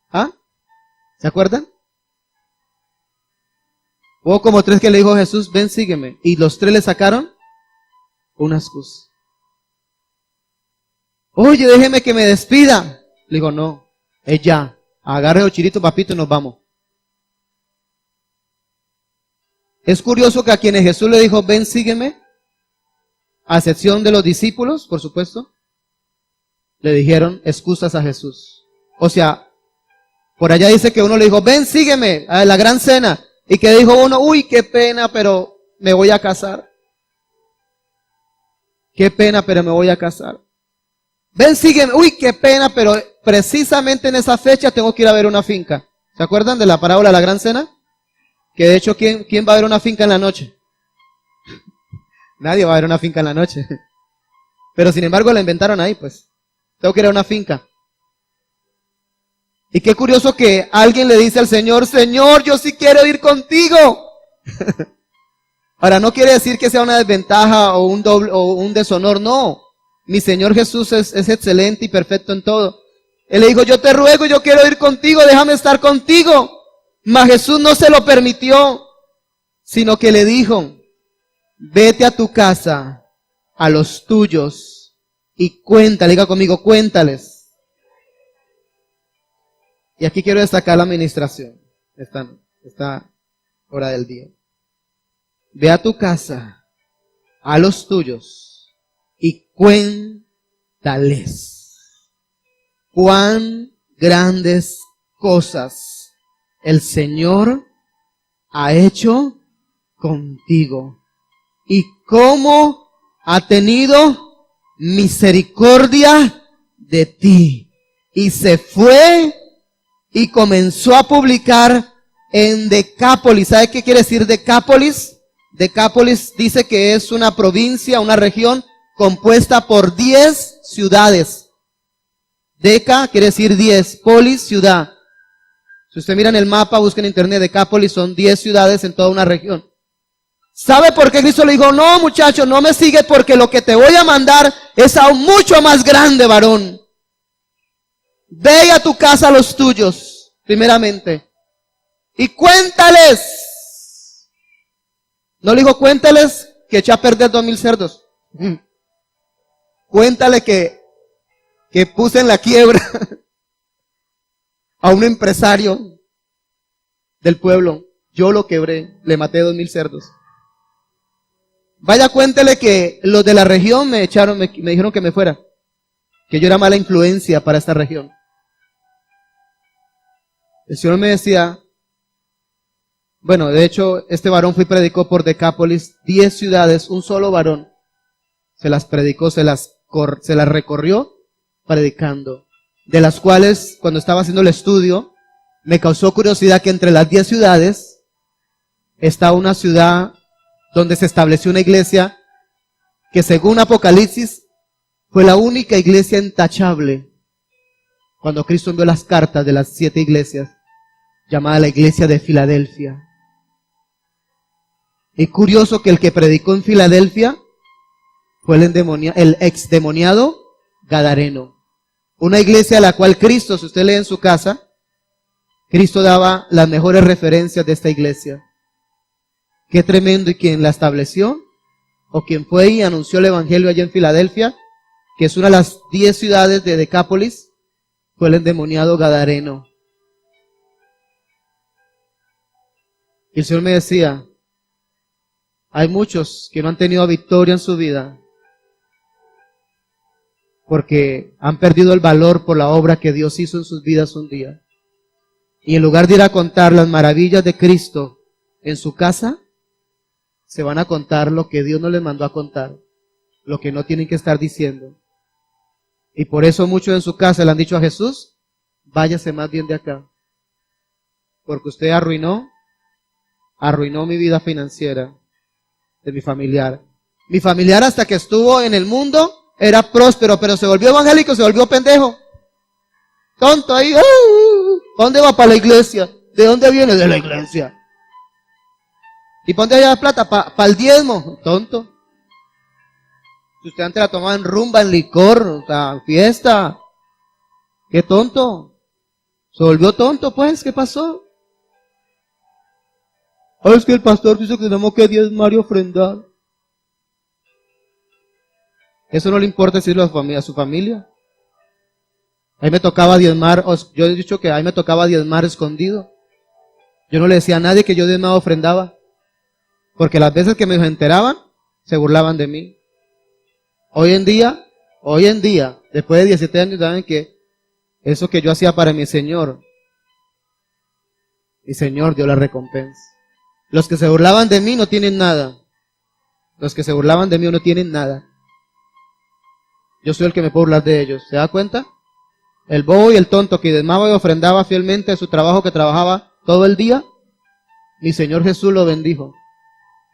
¿Ah? ¿Se acuerdan? Hubo como 3 que le dijo Jesús, ven, sígueme. Y los 3 le sacaron una excusa. Oye, déjeme que me despida. Le digo, no, es ya. Agarre el chirito, papito, y nos vamos. Es curioso que a quienes Jesús le dijo, ven, sígueme, a excepción de los discípulos, por supuesto, le dijeron excusas a Jesús. O sea, por allá dice que uno le dijo, ven, sígueme, a la gran cena. Y que dijo uno, uy, qué pena, pero me voy a casar. Qué pena, pero me voy a casar. Ven, sígueme. Uy, qué pena, pero precisamente en esa fecha tengo que ir a ver una finca. ¿Se acuerdan de la parábola de la gran cena? Que de hecho, ¿quién va a ver una finca en la noche? Nadie va a ver una finca en la noche. Pero sin embargo la inventaron ahí, pues. Tengo que ir a una finca. Y qué curioso que alguien le dice al Señor, Señor, yo sí quiero ir contigo. Ahora, no quiere decir que sea una desventaja o un deshonor, no. Mi Señor Jesús es excelente y perfecto en todo. Él le dijo, yo te ruego, yo quiero ir contigo, déjame estar contigo. Mas Jesús no se lo permitió, sino que le dijo, vete a tu casa, a los tuyos, y cuéntale, diga conmigo, cuéntales. Y aquí quiero destacar la administración, esta hora del día. Ve a tu casa, a los tuyos, y cuéntales cuán grandes cosas el Señor ha hecho contigo y cómo ha tenido misericordia de ti. Y se fue y comenzó a publicar en Decápolis. ¿Sabe qué quiere decir Decápolis? Decápolis dice que es una provincia, una región compuesta por 10 ciudades. Deca quiere decir 10, polis, ciudad. Si usted mira en el mapa, busca en internet, Decápolis son 10 ciudades en toda una región. ¿Sabe por qué Cristo le dijo, no muchacho, no me sigues porque lo que te voy a mandar es aún mucho más grande, varón? Ve a tu casa a los tuyos, primeramente, y cuéntales. No le dijo, cuéntales que eché a perder 2,000 cerdos. Cuéntale que puse en la quiebra a un empresario del pueblo. Yo lo quebré, le maté 2,000 cerdos. Vaya, cuéntele que los de la región me dijeron que me fuera, que yo era mala influencia para esta región. El Señor me decía, bueno, de hecho, este varón fue y predicó por Decápolis, 10 ciudades, un solo varón. Se las predicó, se las recorrió predicando. De las cuales, cuando estaba haciendo el estudio, me causó curiosidad que entre las 10 ciudades está una ciudad donde se estableció una iglesia que según Apocalipsis fue la única iglesia intachable cuando Cristo envió las cartas de las 7 iglesias, llamada la iglesia de Filadelfia. Y curioso que el que predicó en Filadelfia fue el exdemoniado Gadareno. Una iglesia a la cual Cristo, si usted lee en su casa, Cristo daba las mejores referencias de esta iglesia. Qué tremendo. Y quien la estableció, o quien fue y anunció el evangelio allá en Filadelfia, que es una de las 10 ciudades de Decápolis, fue el endemoniado Gadareno. Y el Señor me decía, hay muchos que no han tenido victoria en su vida porque han perdido el valor por la obra que Dios hizo en sus vidas un día. Y en lugar de ir a contar las maravillas de Cristo en su casa, se van a contar lo que Dios no les mandó a contar, lo que no tienen que estar diciendo. Y por eso muchos en su casa le han dicho a Jesús, váyase más bien de acá, porque usted arruinó mi vida financiera de mi familiar. Mi familiar, hasta que estuvo en el mundo, era próspero, pero se volvió evangélico, se volvió pendejo. Tonto ahí. ¿Dónde va? Para la iglesia. ¿De dónde viene? De la iglesia. ¿Y para dónde lleva plata? Para el diezmo. Tonto. Si usted antes la tomaba en rumba, en licor, o sea, fiesta. Qué tonto. Se volvió tonto, pues. ¿Qué pasó? Es que el pastor dice que tenemos que diezmar y ofrendar. Eso no le importa decirlo a su familia. A mí me tocaba diezmar, yo he dicho que a mí me tocaba diezmar escondido. Yo no le decía a nadie que yo diezmaba o ofrendaba, porque las veces que me enteraban, se burlaban de mí. Hoy en día, después de 17 años, saben que eso que yo hacía para mi Señor dio la recompensa. Los que se burlaban de mí no tienen nada. Los que se burlaban de mí no tienen nada. Yo soy el que me puedo burlar de ellos. ¿Se da cuenta? El bobo y el tonto que diezmaba y ofrendaba fielmente a su trabajo, que trabajaba todo el día, mi Señor Jesús lo bendijo.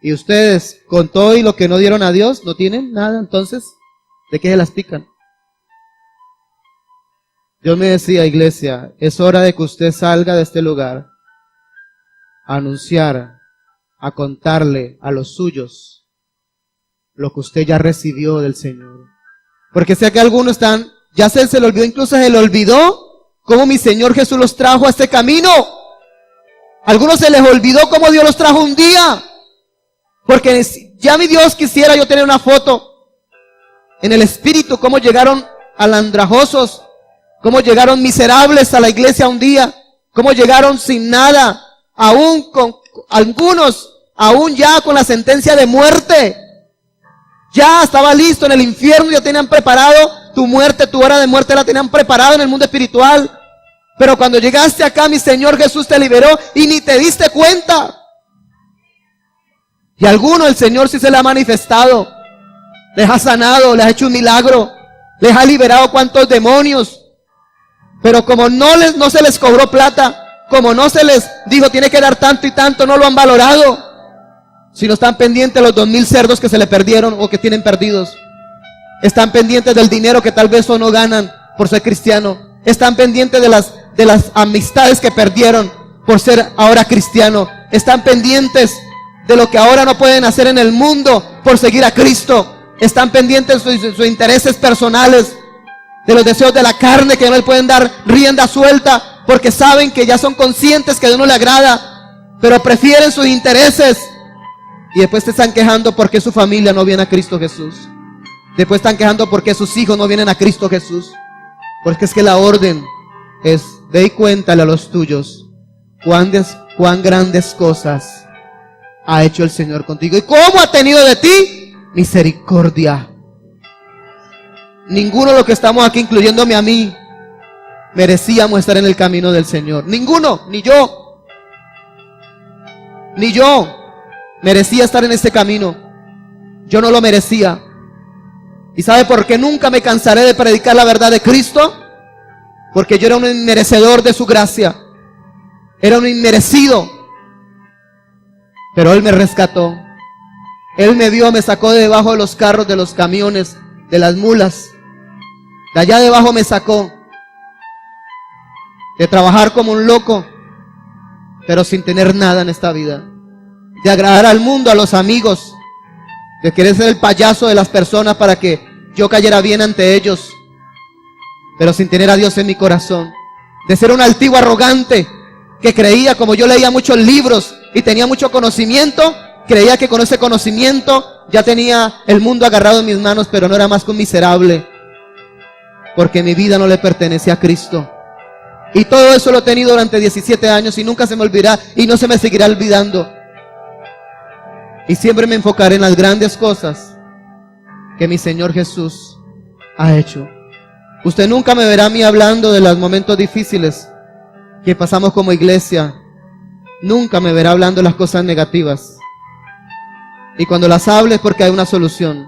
Y ustedes, con todo y lo que no dieron a Dios, no tienen nada. Entonces, ¿de qué se las pican? Dios me decía, iglesia, es hora de que usted salga de este lugar a anunciar, a contarle a los suyos lo que usted ya recibió del Señor. Porque sé que algunos ya se le olvidó, incluso se le olvidó cómo mi Señor Jesús los trajo a este camino. Algunos se les olvidó cómo Dios los trajo un día. Porque ya mi Dios quisiera yo tener una foto en el espíritu, cómo llegaron alandrajosos, cómo llegaron miserables a la iglesia un día, cómo llegaron sin nada, aún con algunos, aún ya con la sentencia de muerte. Ya estaba listo en el infierno, ya tenían preparado tu muerte, tu hora de muerte la tenían preparado en el mundo espiritual. Pero cuando llegaste acá, mi Señor Jesús te liberó y ni te diste cuenta. Y a alguno el Señor sí se le ha manifestado, les ha sanado, les ha hecho un milagro, les ha liberado cuantos demonios. Pero como no se les cobró plata, como no se les dijo tiene que dar tanto y tanto, no lo han valorado. Si no están pendientes de los 2,000 cerdos que se le perdieron o que tienen perdidos. Están pendientes del dinero que tal vez o no ganan por ser cristiano. Están pendientes de las amistades que perdieron por ser ahora cristiano. Están pendientes de lo que ahora no pueden hacer en el mundo por seguir a Cristo. Están pendientes de sus intereses personales, de los deseos de la carne, que no le pueden dar rienda suelta, porque saben que ya son conscientes que a Dios no le agrada, pero prefieren sus intereses. Y después te están quejando porque su familia no viene a Cristo Jesús. Después están quejando porque sus hijos no vienen a Cristo Jesús. Porque es que la orden es: ve y cuéntale a los tuyos cuán grandes cosas ha hecho el Señor contigo y cómo ha tenido de ti misericordia. Ninguno de los que estamos aquí, incluyéndome a mí, merecíamos estar en el camino del Señor. Ninguno, ni yo merecía estar en este camino. Yo no lo merecía. ¿Y sabe por qué nunca me cansaré de predicar la verdad de Cristo? Porque yo era un inmerecedor de su gracia. Era un inmerecido. Pero Él me rescató. Él me vio, me sacó de debajo de los carros, de los camiones, de las mulas. De allá debajo me sacó. De trabajar como un loco, pero sin tener nada en esta vida. De agradar al mundo, a los amigos. De querer ser el payaso de las personas para que yo cayera bien ante ellos, pero sin tener a Dios en mi corazón. De ser un altivo arrogante que creía, como yo leía muchos libros y tenía mucho conocimiento, creía que con ese conocimiento ya tenía el mundo agarrado en mis manos, pero no era más que un miserable, porque mi vida no le pertenece a Cristo. Y todo eso lo he tenido durante 17 años y nunca se me olvidará y no se me seguirá olvidando. Y siempre me enfocaré en las grandes cosas que mi Señor Jesús ha hecho. Usted nunca me verá a mí hablando de los momentos difíciles que pasamos como iglesia. Nunca me verá hablando de las cosas negativas. Y cuando las hable es porque hay una solución.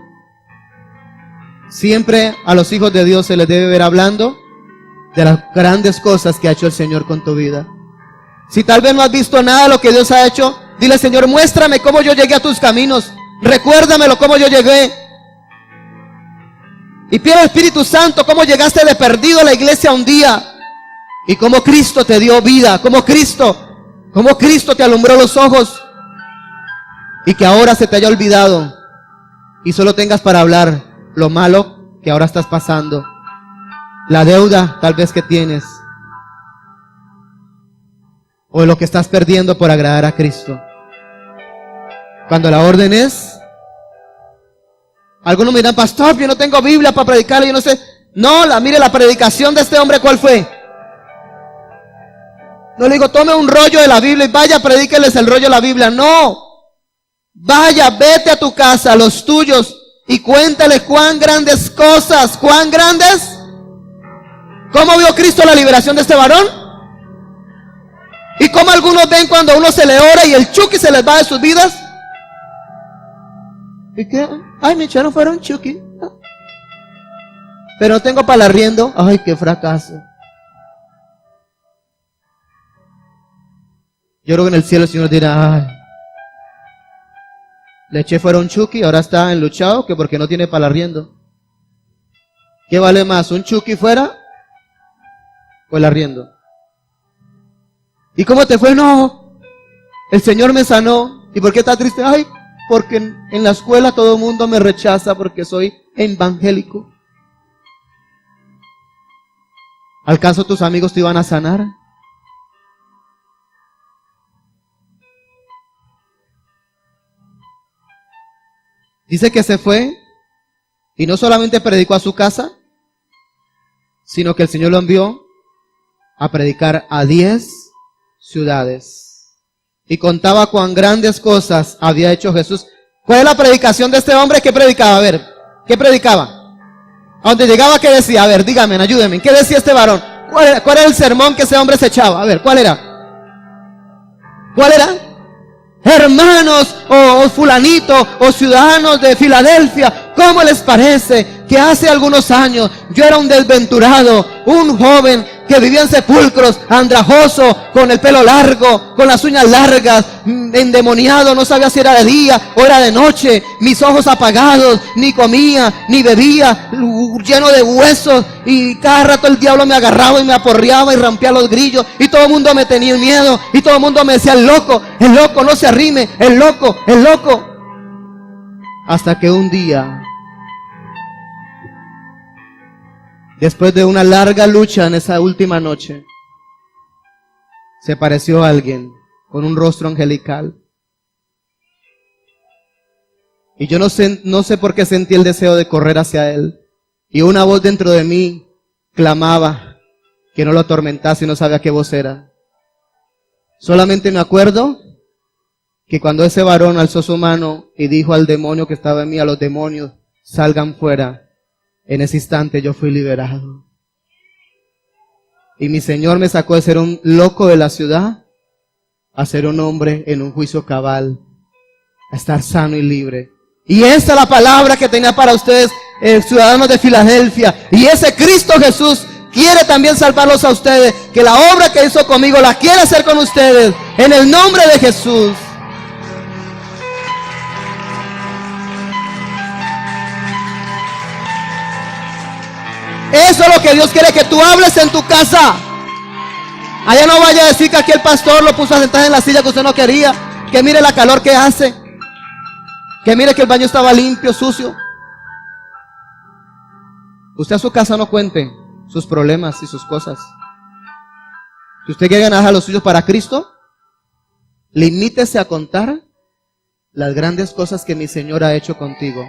Siempre a los hijos de Dios se les debe ver hablando de las grandes cosas que ha hecho el Señor con tu vida. Si tal vez no has visto nada de lo que Dios ha hecho, dile: Señor, muéstrame cómo yo llegué a tus caminos. Recuérdamelo cómo yo llegué. Y pide al Espíritu Santo cómo llegaste de perdido a la iglesia un día. Y cómo Cristo te dio vida. Cómo Cristo te alumbró los ojos. Y que ahora se te haya olvidado. Y solo tengas para hablar lo malo que ahora estás pasando. La deuda tal vez que tienes. O lo que estás perdiendo por agradar a Cristo. Cuando la orden es... Algunos me dirán: pastor, yo no tengo Biblia para predicarle, yo no sé. No, mire la predicación de este hombre, ¿cuál fue? No le digo: tome un rollo de la Biblia y vaya, predíqueles el rollo de la Biblia. No. Vaya, vete a tu casa, a los tuyos, y cuéntale cuán grandes cosas, cuán grandes. ¿Cómo vio Cristo la liberación de este varón? ¿Y cómo algunos ven cuando uno se le ora y el chuki se les va de sus vidas? ¿Y qué? Ay, me echaron fuera un chuki. Pero no tengo para el arriendo. Ay, qué fracaso. Yo creo que en el cielo el Señor dirá: ay, le eché fuera un chuki, ahora está enluchado, que porque no tiene para el arriendo. ¿Qué vale más, un chuki fuera o el arriendo? ¿Y cómo te fue? No, el Señor me sanó. ¿Y por qué estás triste? Ay, porque en la escuela todo el mundo me rechaza porque soy evangélico. ¿Acaso tus amigos te iban a sanar? Dice que se fue y no solamente predicó a su casa, sino que el Señor lo envió a predicar a 10 ciudades. Y contaba cuán grandes cosas había hecho Jesús. ¿Cuál es la predicación de este hombre? ¿Qué predicaba? A ver, ¿qué predicaba? A donde llegaba, ¿qué decía? A ver, díganme, ayúdenme. ¿Qué decía este varón? ¿Cuál era el sermón que ese hombre se echaba? A ver, ¿cuál era? ¿Cuál era? Hermanos, o fulanito, o ciudadanos de Filadelfia, ¿cómo les parece que hace algunos años yo era un desventurado, un joven que que vivía en sepulcros, andrajoso, con el pelo largo, con las uñas largas, endemoniado, no sabía si era de día o era de noche, mis ojos apagados, ni comía, ni bebía, lleno de huesos, y cada rato el diablo me agarraba y me aporreaba y rompía los grillos, y todo el mundo me tenía miedo, y todo el mundo me decía, el loco, no se arrime, el loco. Hasta que un día, después de una larga lucha en esa última noche, se apareció alguien con un rostro angelical. Y yo no sé por qué sentí el deseo de correr hacia él. Y una voz dentro de mí clamaba que no lo atormentase y no sabía qué voz era. Solamente me acuerdo que cuando ese varón alzó su mano y dijo al demonio que estaba en mí, a los demonios, salgan fuera, en ese instante yo fui liberado. Y mi Señor me sacó de ser un loco de la ciudad a ser un hombre en un juicio cabal, a estar sano y libre. Y esta es la palabra que tenía para ustedes, ciudadanos de Filadelfia. Y ese Cristo Jesús quiere también salvarlos a ustedes, que la obra que hizo conmigo la quiere hacer con ustedes, en el nombre de Jesús. Eso es lo que Dios quiere que tú hables en tu casa. Allá no vaya a decir que aquí el pastor lo puso a sentar en la silla que usted no quería, que mire la calor que hace, que mire que el baño estaba limpio, sucio. Usted a su casa no cuente sus problemas y sus cosas. Si usted quiere ganar a los suyos para Cristo, limítese a contar las grandes cosas que mi Señor ha hecho contigo.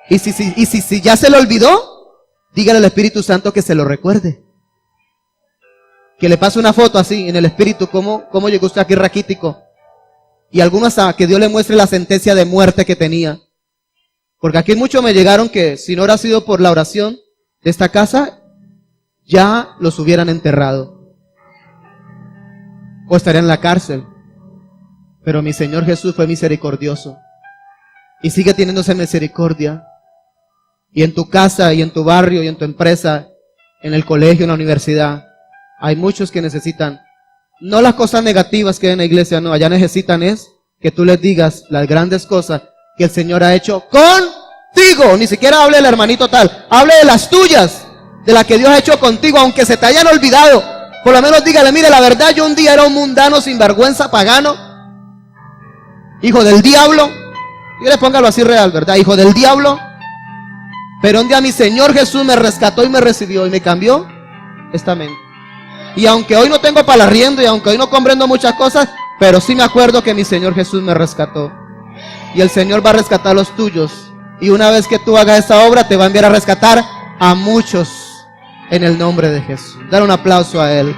Y si ya se le olvidó, dígale al Espíritu Santo que se lo recuerde. Que le pase una foto así en el Espíritu, cómo llegó usted aquí raquítico. Y algunos hasta que Dios le muestre la sentencia de muerte que tenía. Porque aquí muchos me llegaron que si no hubiera sido por la oración de esta casa, ya los hubieran enterrado. O estarían en la cárcel. Pero mi Señor Jesús fue misericordioso. Y sigue teniéndose misericordia. Y en tu casa, y en tu barrio, y en tu empresa, en el colegio, en la universidad, hay muchos que necesitan, no las cosas negativas que hay en la iglesia, no, allá necesitan es que tú les digas las grandes cosas que el Señor ha hecho contigo. Ni siquiera hable del hermanito tal, hable de las tuyas, de las que Dios ha hecho contigo, aunque se te hayan olvidado. Por lo menos dígale, mire, la verdad, yo un día era un mundano, sinvergüenza, pagano, hijo del diablo. Y le póngalo así real, ¿verdad? Hijo del diablo. Pero un día mi Señor Jesús me rescató y me recibió y me cambió esta mente. Y aunque hoy no tengo para el arriendo y aunque hoy no comprendo muchas cosas, pero sí me acuerdo que mi Señor Jesús me rescató. Y el Señor va a rescatar los tuyos. Y una vez que tú hagas esa obra, te va a enviar a rescatar a muchos en el nombre de Jesús. Dar un aplauso a Él.